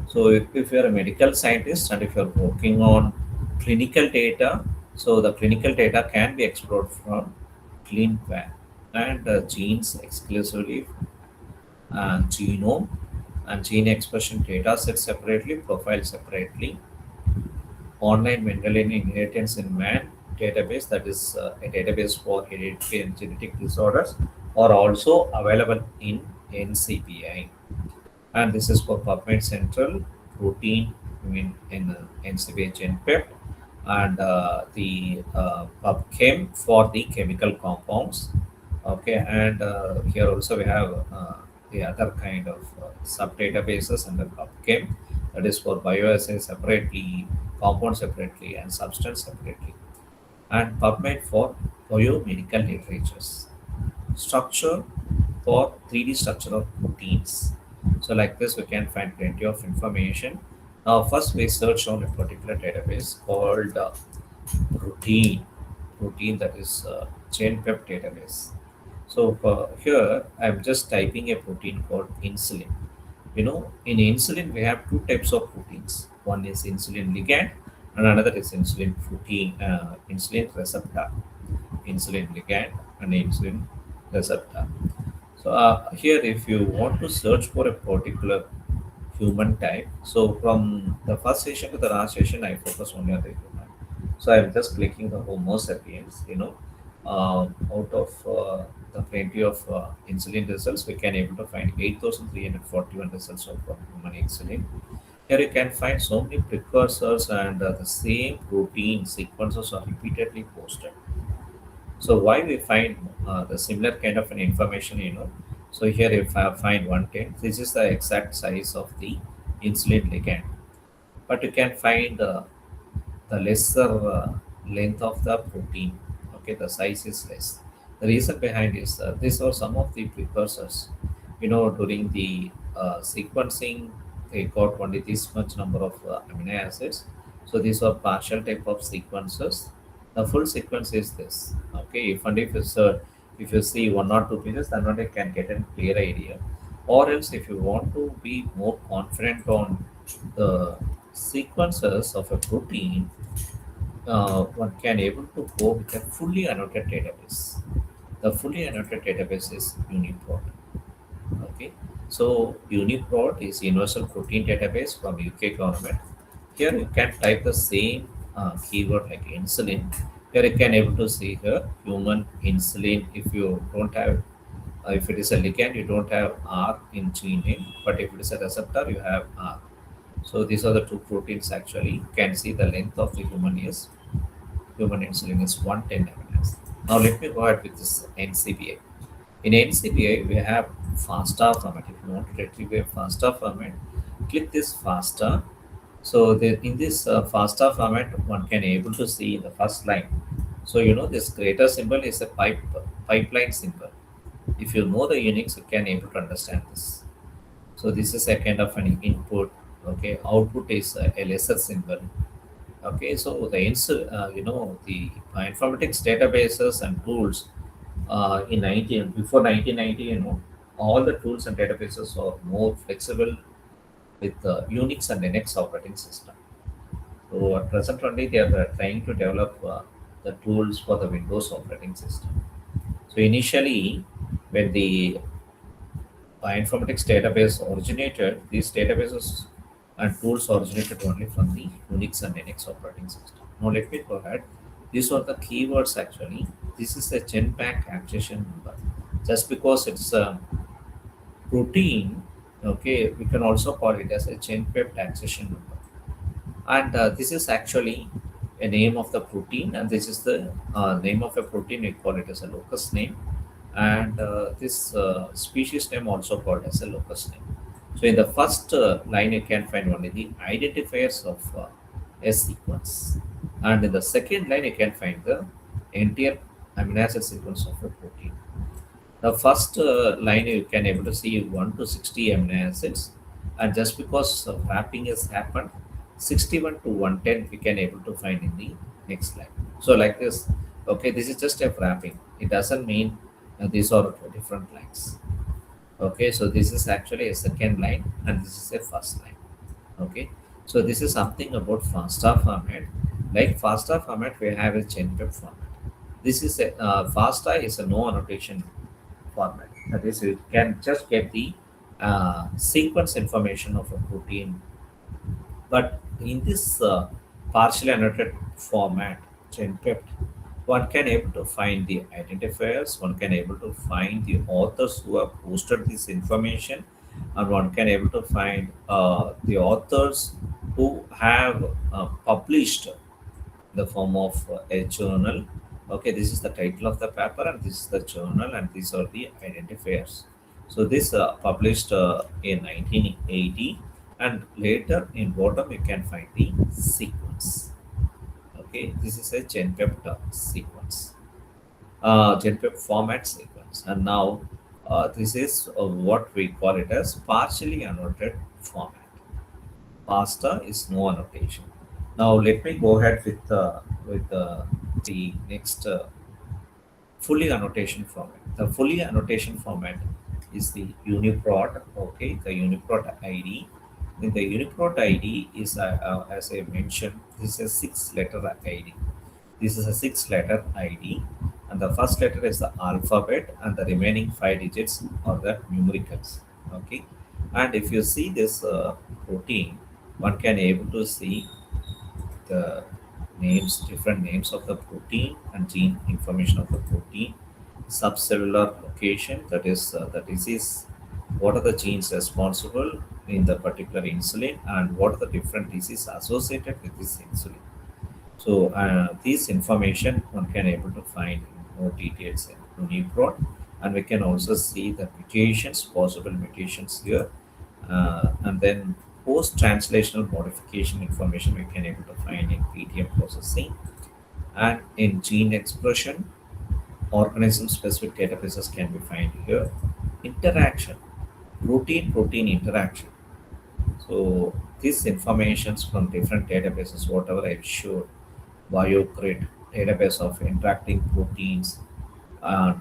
So if you're a medical scientist and if you're working on clinical data, so the clinical data can be explored from ClinVar and genes exclusively and genome and gene expression data set separately, profile separately, online Mendelian inheritance in man database, that is a database for hereditary and genetic disorders, are also available in NCBI. And this is for PubMed Central, routine in NCBI GenPep, and the PubChem for the chemical compounds. Okay, and here also we have the other kind of sub databases under PubChem, that is for bioassay separately, compound separately, and substance separately, and PubMed for biomedical literatures. Structure for 3D structure of proteins. So like this, we can find plenty of information. Now, first we search on a particular database called routine, routine that is GenPep database. So here I'm just typing a protein called insulin. In insulin, we have two types of proteins. One is insulin ligand, and another is insulin receptor. Insulin ligand and insulin receptor. So here, if you want to search for a particular human type, so from the first session to the last session, I focus only on the human. So I'm just clicking the Homo sapiens. Out of the plenty of insulin results, we can able to find 8,341 results of human insulin. Here you can find so many precursors and the same protein sequences are repeatedly posted. So why we find the similar kind of an information, So here if I find 110, this is the exact size of the insulin ligand. But you can find the lesser length of the protein. Okay, the size is less. The reason behind is these are some of the precursors. During the sequencing, they got only this much number of amino acids. So these are partial type of sequences. The full sequence is this. Okay, if you see one or two pieces, then only can get a clear idea. Or else, if you want to be more confident on the sequences of a protein, one can able to go with a fully annotated database. The fully annotated database is UniProt. Okay, so UniProt is Universal Protein Database from UK government. Here you can type the same keyword like insulin. Here you can able to see here human insulin. If you don't have, if it is a ligand, you don't have R in gene name, but if it is a receptor, you have R. So these are the two proteins actually. You can see the length of the human insulin is 110 amino acids. Now let me go ahead with this NCBI. In NCBI, we have FASTA format. If you want to retrieve a FASTA format, click this FASTA. So in this FASTA format, one can able to see in the first line. So this greater symbol is a pipeline symbol. If you know the Unix, you can able to understand this. So this is a kind of an input. Okay, output is a lesser symbol. Okay, so the informatics databases and tools before 1990, all the tools and databases are more flexible with Unix and Linux operating system. So at present only they are trying to develop the tools for the Windows operating system. So initially, when the bioinformatics database originated, these databases and tools originated only from the Unix and Linux operating system. Now let me go ahead. These are the keywords actually. This is a GenPack accession number. Just because it's a protein, okay, we can also call it as a GenPep accession number. And this is actually a name of the protein, and this is the name of a protein. We call it as a locus name, and this species name also called as a locus name. So in the first line, you can find only the identifiers of a sequence, and in the second line, you can find the entire amino acid sequence of a protein. The first line you can able to see 1 to 60 amino acids, and just because wrapping has happened, 61 to 110 we can able to find in the next line. So like this, okay, this is just a wrapping. It doesn't mean these are different lines. Okay, so this is actually a second line, and this is a first line. Okay, so this is something about FASTA format. Like FASTA format, we have a GenPep format. This is a FASTA is a no annotation format. That is, you can just get the sequence information of a protein. But in this partially annotated format, GenPep, one can able to find the identifiers, one can able to find the authors who have posted this information, and one can able to find the authors who have published the form of a journal. Okay, this is the title of the paper, and this is the journal, and these are the identifiers. So this published in 1980, and later in bottom you can find the sequence. Okay, this is a GenPep sequence, GenPep format sequence, and now this is what we call it as partially annotated format. Pasta is no annotation. Now let me go ahead with the next fully annotation format. The fully annotation format. is the UniProt. Okay, the UniProt ID. In the UniProt ID is, as I mentioned, this is a six-letter ID. This is a six-letter ID, and the first letter is the alphabet, and the remaining five digits are the numericals. Okay, and if you see this protein, one can able to see the names, different names of the protein and gene information of the protein, subcellular location, that is the disease, what are the genes responsible in the particular insulin, and what are the different diseases associated with this insulin. So these information one can able to find in more details in UniProt, and we can also see the mutations, possible mutations here, and then post-translational modification information we can able to find in PTM processing, and in gene expression, organism-specific databases can be found here. Interaction, protein-protein interaction. So these informations from different databases, whatever I showed, BioCrit, database of interacting proteins, uh,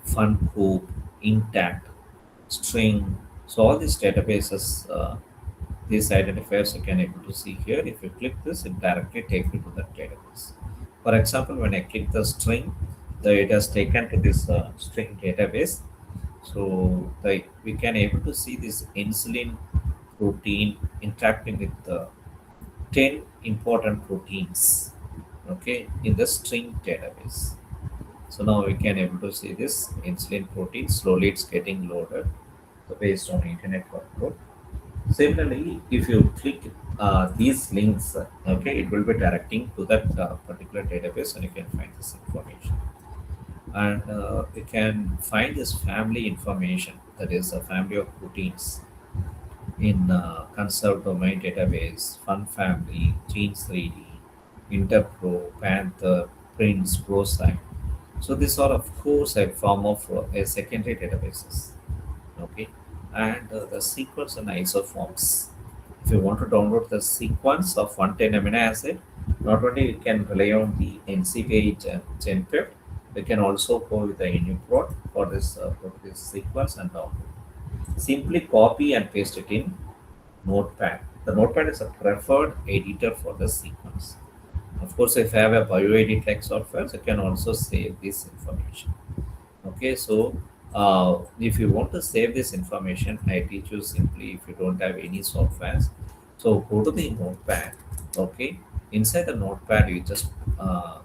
funhoop, intact, string. So all these databases, these identifiers you can able to see here. If you click this, it directly takes you to that database. For example, when I click the string, it has taken to this string database. So we can able to see this insulin protein interacting with the 10 important proteins, okay, in the string database. So now we can able to see this insulin protein. Slowly it's getting loaded, so based on internet workload. Similarly, if you click these links, okay, it will be directing to that particular database, and you can find this information. And you can find this family information, that is a family of proteins in conserved domain database, Fun Family, Genes 3D, Interpro, Panther, Prince, ProSite. So these are of course a form of a secondary databases. Okay, and the sequence and isoforms. If you want to download the sequence of 110 amino acid, not only you can rely on the NCBI GenPep, we can also go with the UniProt for this sequence and download. Simply copy and paste it in Notepad. The Notepad is a preferred editor for the sequence. Of course, if you have a bioedit like software, you can also save this information. Okay, so if you want to save this information, I teach you simply, if you don't have any softwares, so go to the Notepad. Okay, inside the Notepad, you just uh,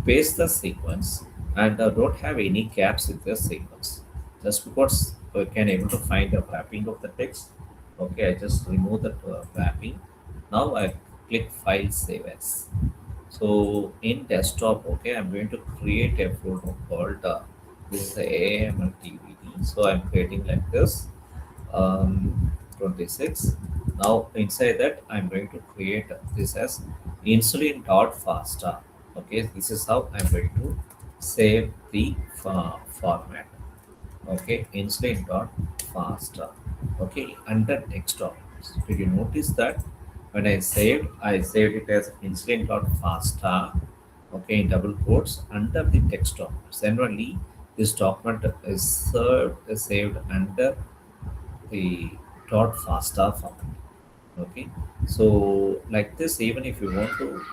paste the sequence, and don't have any gaps with the sequence. Just because we can able to find the wrapping of the text. Okay, I just remove the wrapping. Now I click File Save As. So in desktop, okay, I'm going to create a folder called this is the AIMLDVD. So I'm creating like this, 26. Now inside that, I'm going to create this as insulin.fasta. Okay, this is how I'm going to save the format. Okay, insulin.fasta. Okay, under desktop. Did you notice that when I saved it as insulin.fasta, okay, in double quotes under the text document. Generally, this document is saved under the .fasta format. Okay, so like this, even if you want to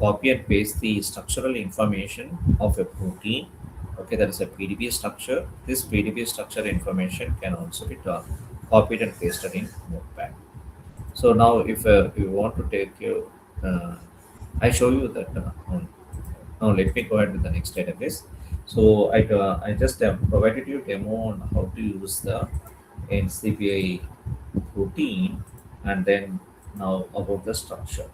copy and paste the structural information of a protein, okay, that is a PDB structure. This PDB structure information can also be copied and pasted in Notepad. So now, if you want to take your, I show you that. Now let me go ahead with the next database. So I just provided you demo on how to use the NCBI routine, and then now about the structure.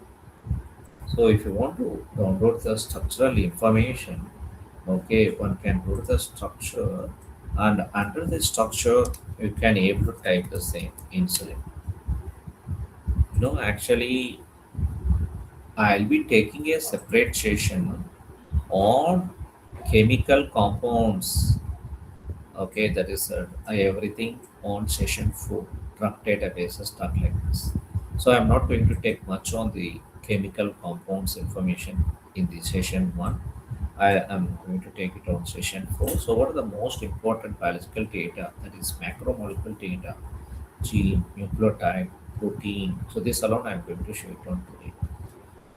So if you want to download the structural information, okay, one can go to the structure, and under the structure you can able to type the same insulin. Actually, I'll be taking a separate session on chemical compounds. Okay, that is everything on session 4, drug databases, stuff like this. So I'm not going to take much on the chemical compounds information in the session 1. I am going to take it on session 4. So, what are the most important biological data? That is macromolecular data, gene, nucleotide, protein. So, this alone I am going to show it on today.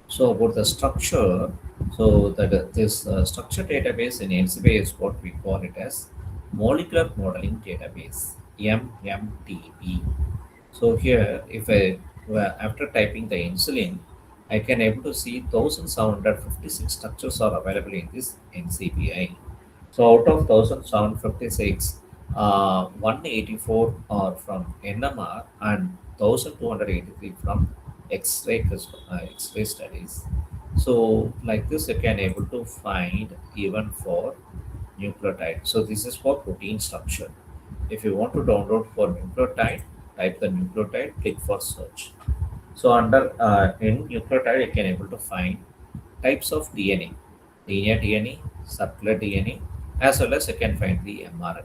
So, about the structure, so that this structure database in NCBI is what we call it as molecular modeling database, MMDB. So here, if I after typing the insulin, I can able to see 1,756 structures are available in this NCBI. So out of 1,756, 184 are from NMR and 1,283 from X-ray studies. So like this, you can able to find even for nucleotide. So this is for protein structure. If you want to download for nucleotide, type the nucleotide, click for search. So under in nucleotide, you can able to find types of DNA, linear DNA, circular DNA, as well as you can find the mRNA.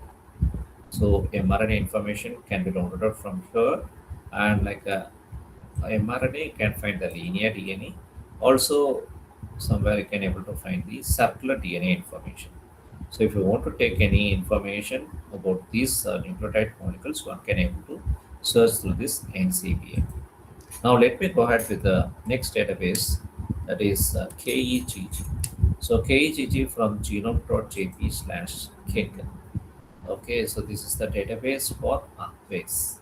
So mRNA information can be downloaded from here, and like mRNA, you can find the linear DNA. Also, somewhere you can able to find the circular DNA information. So if you want to take any information about these nucleotide molecules, one can able to search through this NCBA. Now let me go ahead with the next database, that is KEGG. So KEGG from genome.jp/KIG. Okay, so this is the database for pathways.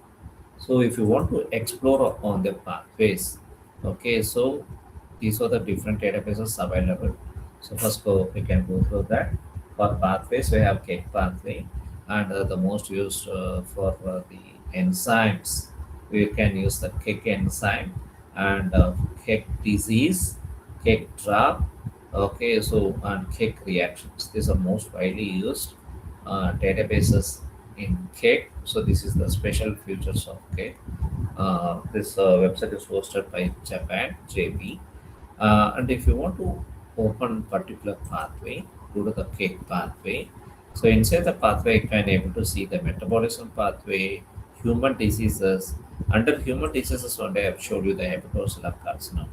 So if you want to explore on the pathways, okay, so these are the different databases available. So first we can go through that. For pathways, we have cake pathway, and the most used for the enzymes, we can use the cake enzyme and cake disease, cake trap. Okay, so and cake reactions. These are most widely used databases in cake. So this is the special features of cake. This website is hosted by Japan, JP. And if you want to open particular pathway, go to the cake pathway. So inside the pathway, you can able to see the metabolism pathway, human diseases. Under human diseases, one day I've showed you the hepatocellular carcinoma.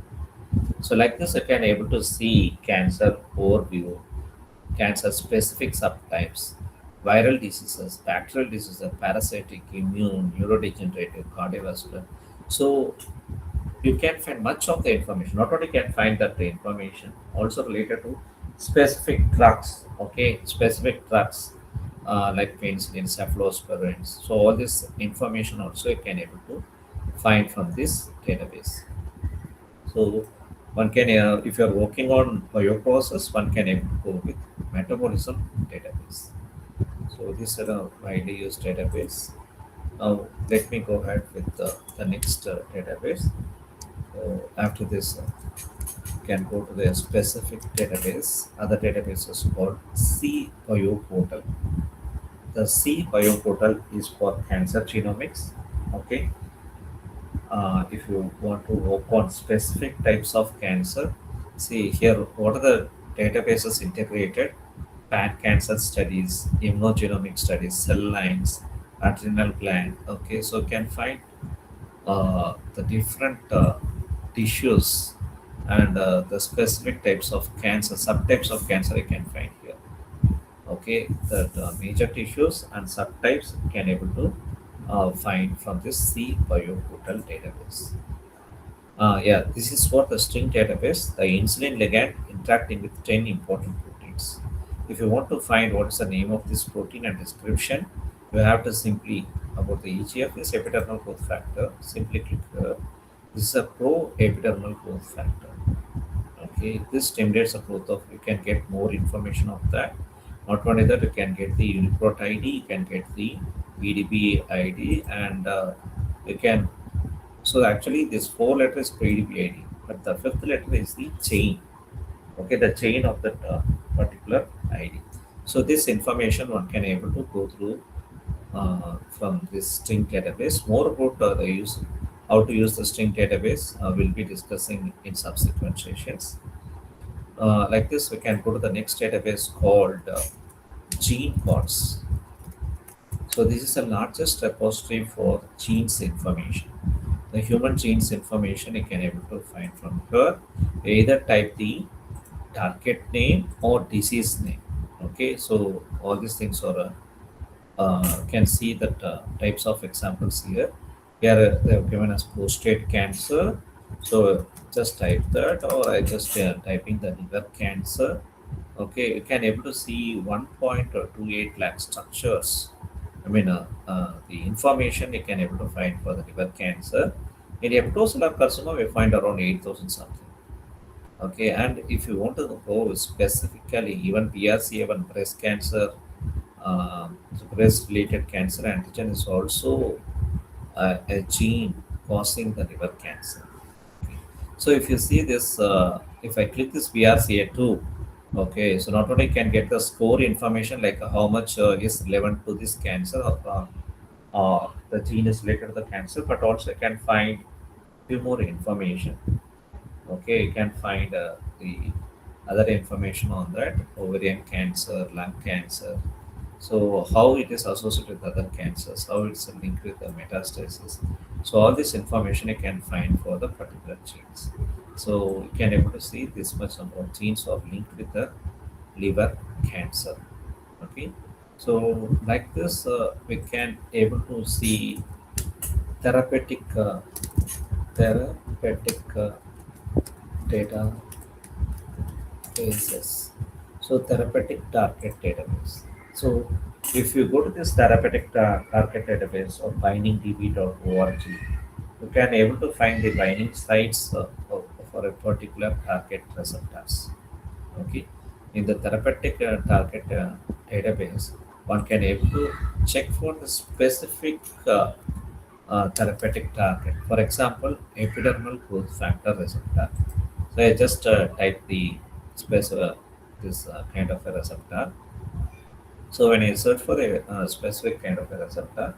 So like this, you can able to see cancer overview, cancer specific subtypes, viral diseases, bacterial diseases, parasitic, immune, neurodegenerative, cardiovascular. So you can find much of the information. Not only can find that the information, also related to specific drugs. Okay, specific drugs like penicillin, cephalosporins. So all this information also you can able to find from this database. So one can, if you are working on bioprocess, one can able to go with metabolism database. So this is a widely used database. Now let me go ahead with the next database. So after this, you can go to the specific database. Other database is called C Bio Portal. The C Bio Portal is for cancer genomics. Okay, if you want to work on specific types of cancer, see here what are the databases integrated: pan cancer studies, immunogenomic studies, cell lines, adrenal gland. Okay, so you can find the different tissues and the specific types of cancer, subtypes of cancer you can find here. Okay, the major tissues and subtypes you can able to find from this C bioportal database. Yeah, this is for the string database, the insulin ligand interacting with 10 important proteins. If you want to find what is the name of this protein and description, you have to simply, about the EGF is epidermal growth factor, simply click here. This is a pro-epidermal growth factor. Okay, this stimulates the growth of, you can get more information of that. Not only that, you can get the Uniprot ID, you can get the PDB ID, and you can, so actually this four letter is PDB ID, but the fifth letter is the chain. Okay, the chain of that particular ID. So this information one can able to go through from this string database. More about the use, how to use the string database, we'll be discussing in subsequent sessions. Like this, we can go to the next database called gene codes. So this is the largest repository for genes information. The human genes information you can able to find from here. You either type the target name or disease name. Okay, so all these things are can see that types of examples here. Here they have given us prostate cancer. So just type that, or I just typing the liver cancer. Okay, you can able to see 1.28 lakh structures. I mean, the information you can able to find for the liver cancer. In hepatocellular carcinoma, we find around 8,000 something. Okay, and if you want to go specifically, even BRCA1 breast cancer, so breast related cancer antigen is also a gene causing the liver cancer. So if you see this, if I click this BRCA2, okay, so not only can get the score information like how much is relevant to this cancer, the gene is related to the cancer, but also can find few more information. Okay, you can find the other information on that: ovarian cancer, lung cancer. So how it is associated with other cancers, how it's linked with the metastasis. So all this information you can find for the particular genes. So you can able to see this much number of genes are linked with the liver cancer. Okay. So like this, we can able to see therapeutic therapeutic databases. So therapeutic target database. So if you go to this therapeutic target database of bindingdb.org, you can able to find the binding sites for a particular target receptors. Okay, in the therapeutic target database, one can able to check for the specific therapeutic target. For example, epidermal growth factor receptor. So I just type the this kind of a receptor. So when I search for a specific kind of a receptor,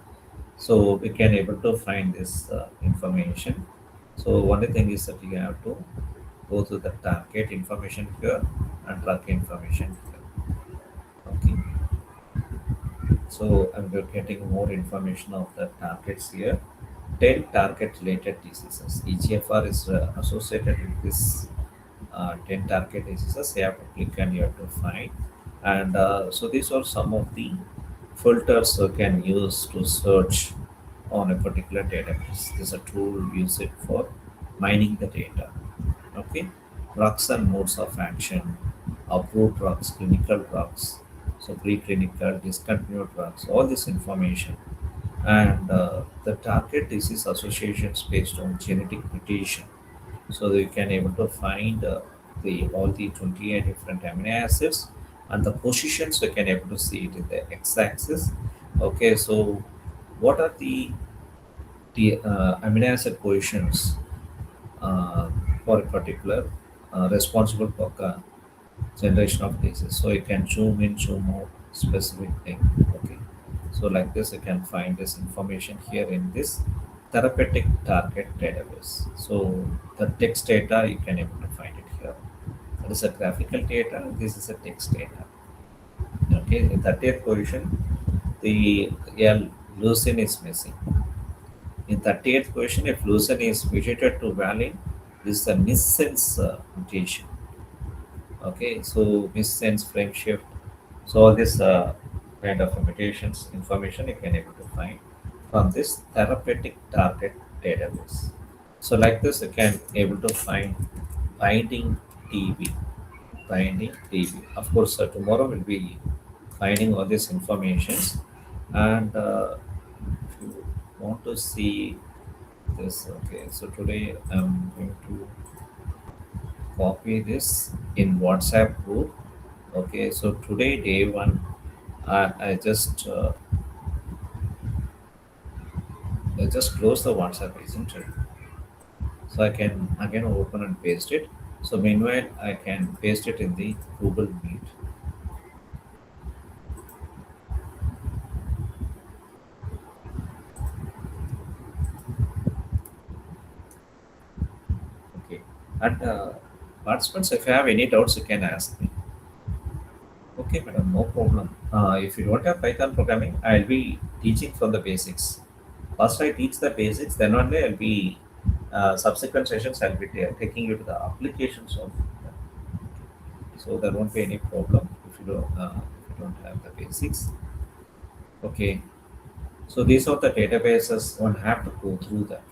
so we can able to find this information. So only thing is that you have to go to the target information here and drug information here. Okay. So I'm getting more information of the targets here. 10 target related diseases. EGFR is associated with this 10 target diseases. You have to click and you have to find. And so these are some of the filters you can use to search on a particular database. This is a tool use it for mining the data. Okay, drugs and modes of action, approved drugs, clinical drugs, so preclinical, discontinued drugs, all this information, and the target disease associations based on genetic mutation. So you can able to find the all the 28 different amino acids and the positions. You can able to see it in the x-axis. Okay, so what are the amino acid positions for a particular responsible for generation of disease. So you can zoom in, zoom out specific thing. Okay. So like this, you can find this information here in this therapeutic target database. So the text data you can able to find it here. That is a graphical data. This is a text data. Okay. In 30th position, the leucine is missing. In 38th question, if leucine is mutated to valine, this is a missense mutation. Okay, so missense frame shift. So all this kind of mutations information you can able to find from this therapeutic target database. So like this, you can able to find binding TB, binding TB. Of course, tomorrow we'll be finding all these informations, and if you want to see this, okay. So today I'm going to copy this in WhatsApp group. Okay, so today day one, I just close the WhatsApp, isn't it? So I can again open and paste it. So meanwhile, I can paste it in the Google Meet. Okay, and participants, if you have any doubts, you can ask me. Okay, madam, no problem. If you don't have Python programming, I'll be teaching from the basics. First, I teach the basics, then only I'll be subsequent sessions. I'll be taking you to the applications of. So there won't be any problem if you don't have the basics. Okay, so these are the databases one have to go through that.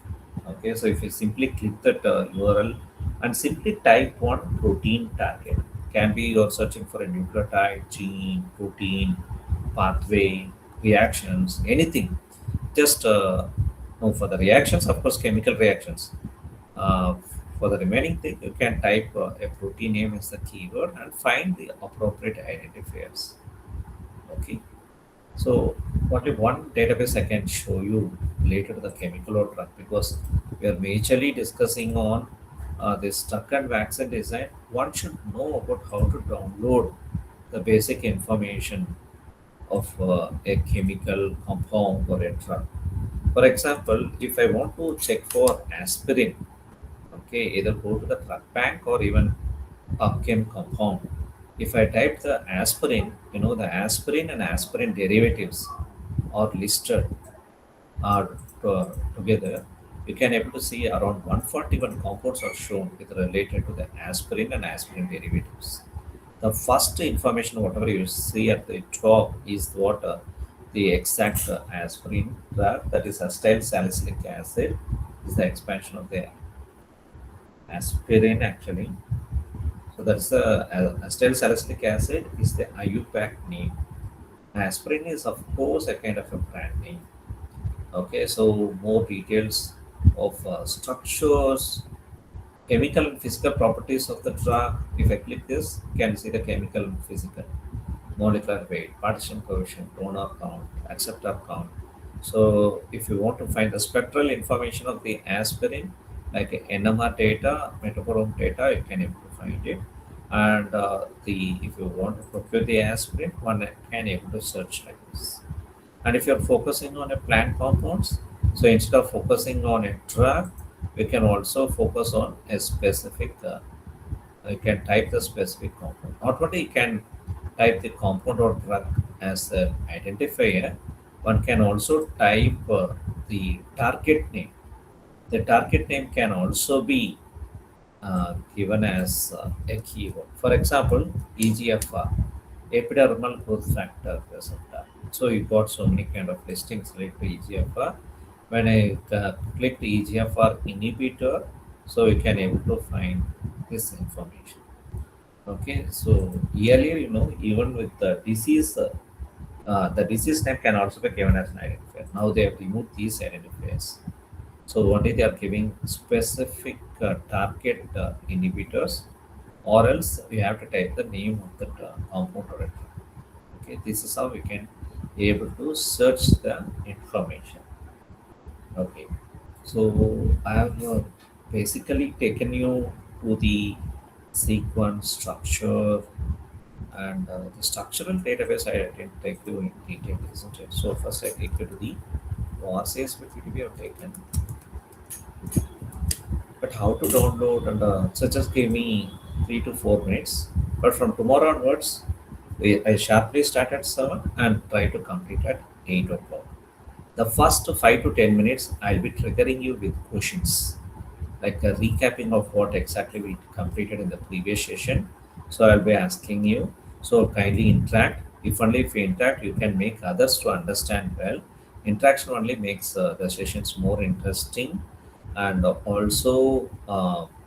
Okay, so if you simply click that URL and simply type one protein target, can be you're searching for a nucleotide, gene, protein, pathway, reactions, anything. Just no, for the reactions, of course, chemical reactions. Uh, for the remaining thing, you can type a protein name as the keyword and find the appropriate identifiers. Okay. So only one database I can show you related to the chemical or drug, because we are majorly discussing on this drug and vaccine design. One should know about how to download the basic information of a chemical compound or a drug. For example, if I want to check for aspirin, okay, either go to the drug bank or even a chem compound. If I type the aspirin, the aspirin and aspirin derivatives are listed are together. You can able to see around 141 compounds are shown with related to the aspirin and aspirin derivatives. The first information, whatever you see at the top, is what the exact aspirin drug, that is acetyl salicylic acid, is the expansion of the aspirin actually. So that's the acetyl salicylic acid is the IUPAC name. Aspirin is of course a kind of a brand name. Okay, so more details of structures, chemical and physical properties of the drug. If I click this, you can see the chemical and physical, molecular weight, partition coefficient, donor count, acceptor count. So if you want to find the spectral information of the aspirin, like NMR data, metabolome data, you can able to find it. And the if you want to procure the aspirin, one can able to search like this. And if you're focusing on a plant compounds, so instead of focusing on a drug, we can also focus on a specific, you can type the specific compound. Not only you can type the compound or drug as an identifier, one can also type the target name. The target name can also be given as a keyword. For example, EGFR, epidermal growth factor receptor. So you got so many kind of listings related to EGFR. When I click the EGFR inhibitor, so you can able to find this information. Okay, so earlier, even with the disease name can also be given as an identifier. Now they have removed these identifiers. So only they are giving specific target inhibitors, or else we have to type the name of the compound or a drug. Okay, this is how we can be able to search the information. Okay, so I have basically taken you to the sequence structure and the structural database. I didn't take you in detail, isn't it? So first I take you to the ORCS which we have taken. But how to download, and so just give me 3 to 4 minutes. But from tomorrow onwards, I sharply start at 7 and try to complete at 8 o'clock. The first 5 to 10 minutes, I'll be triggering you with questions, like a recapping of what exactly we completed in the previous session. So I'll be asking you. So kindly interact. If only if you interact, you can make others to understand well. Interaction only makes the sessions more interesting, and also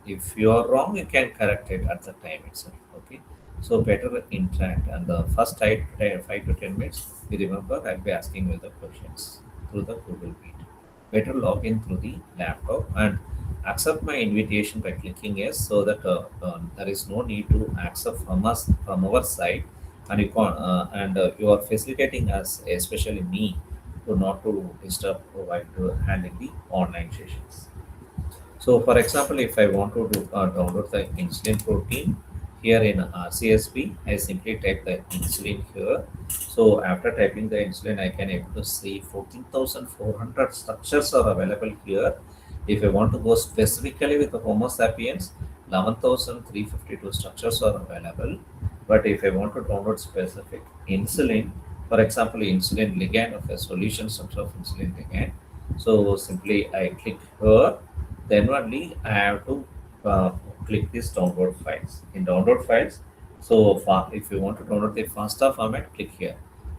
if you are wrong, you can correct it at the time itself. Okay. So better interact, and the first 5 to 10 minutes, you remember I'll be asking you the questions through the Google Meet. Better log in through the laptop and accept my invitation by clicking yes, so that there is no need to accept from our side, and you are facilitating us, especially me, to not to disturb while to handling the online sessions. So, for example, if I want to download the insulin protein here in RCSB, I simply type the insulin here. So, after typing the insulin, I can able to see 14,400 structures are available here. If I want to go specifically with the Homo sapiens, 11,352 structures are available. But if I want to download specific insulin, for example, insulin ligand of a solution structure of insulin ligand, so simply I click here, then only I have to click this download files. In download files, So if you want to download the FASTA format, click here.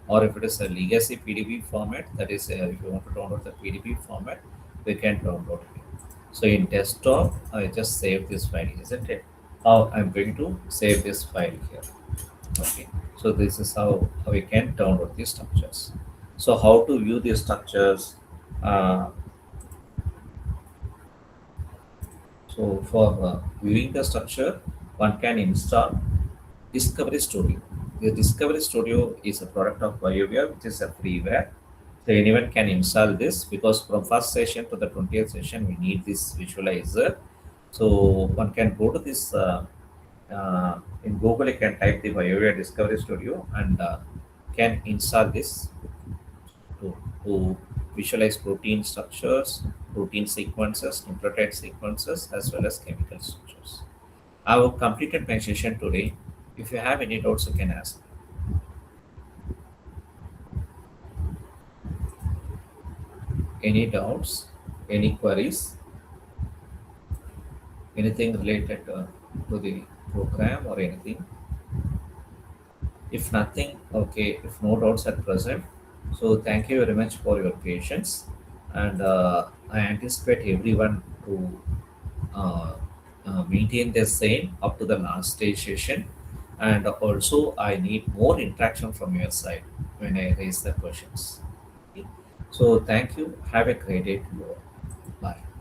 Or if it is a legacy PDB format, that is, if you want to download the PDB format, we can download it. So in desktop, I just save this file, isn't it? How I'm going to save this file here. Okay. So this is how we can download these structures. So how to view these structures? Uh, so for viewing the structure, one can install Discovery Studio. The Discovery Studio is a product of BioWare, which is a freeware. So anyone can install this because from first session to the 20th session, we need this visualizer. So one can go to this in Google. You can type the BioWare Discovery Studio and can install this to visualize protein structures, protein sequences, nucleotide sequences, as well as chemical structures. I have completed my session today. If you have any doubts, you can ask. Any doubts, any queries, anything related to the program or anything. If nothing, okay, if no doubts at present, so thank you very much for your patience. And I anticipate everyone to uh, maintain the same up to the last stage session. And also, I need more interaction from your side when I raise the questions. Okay. So, thank you. Have a great day to you all. Bye.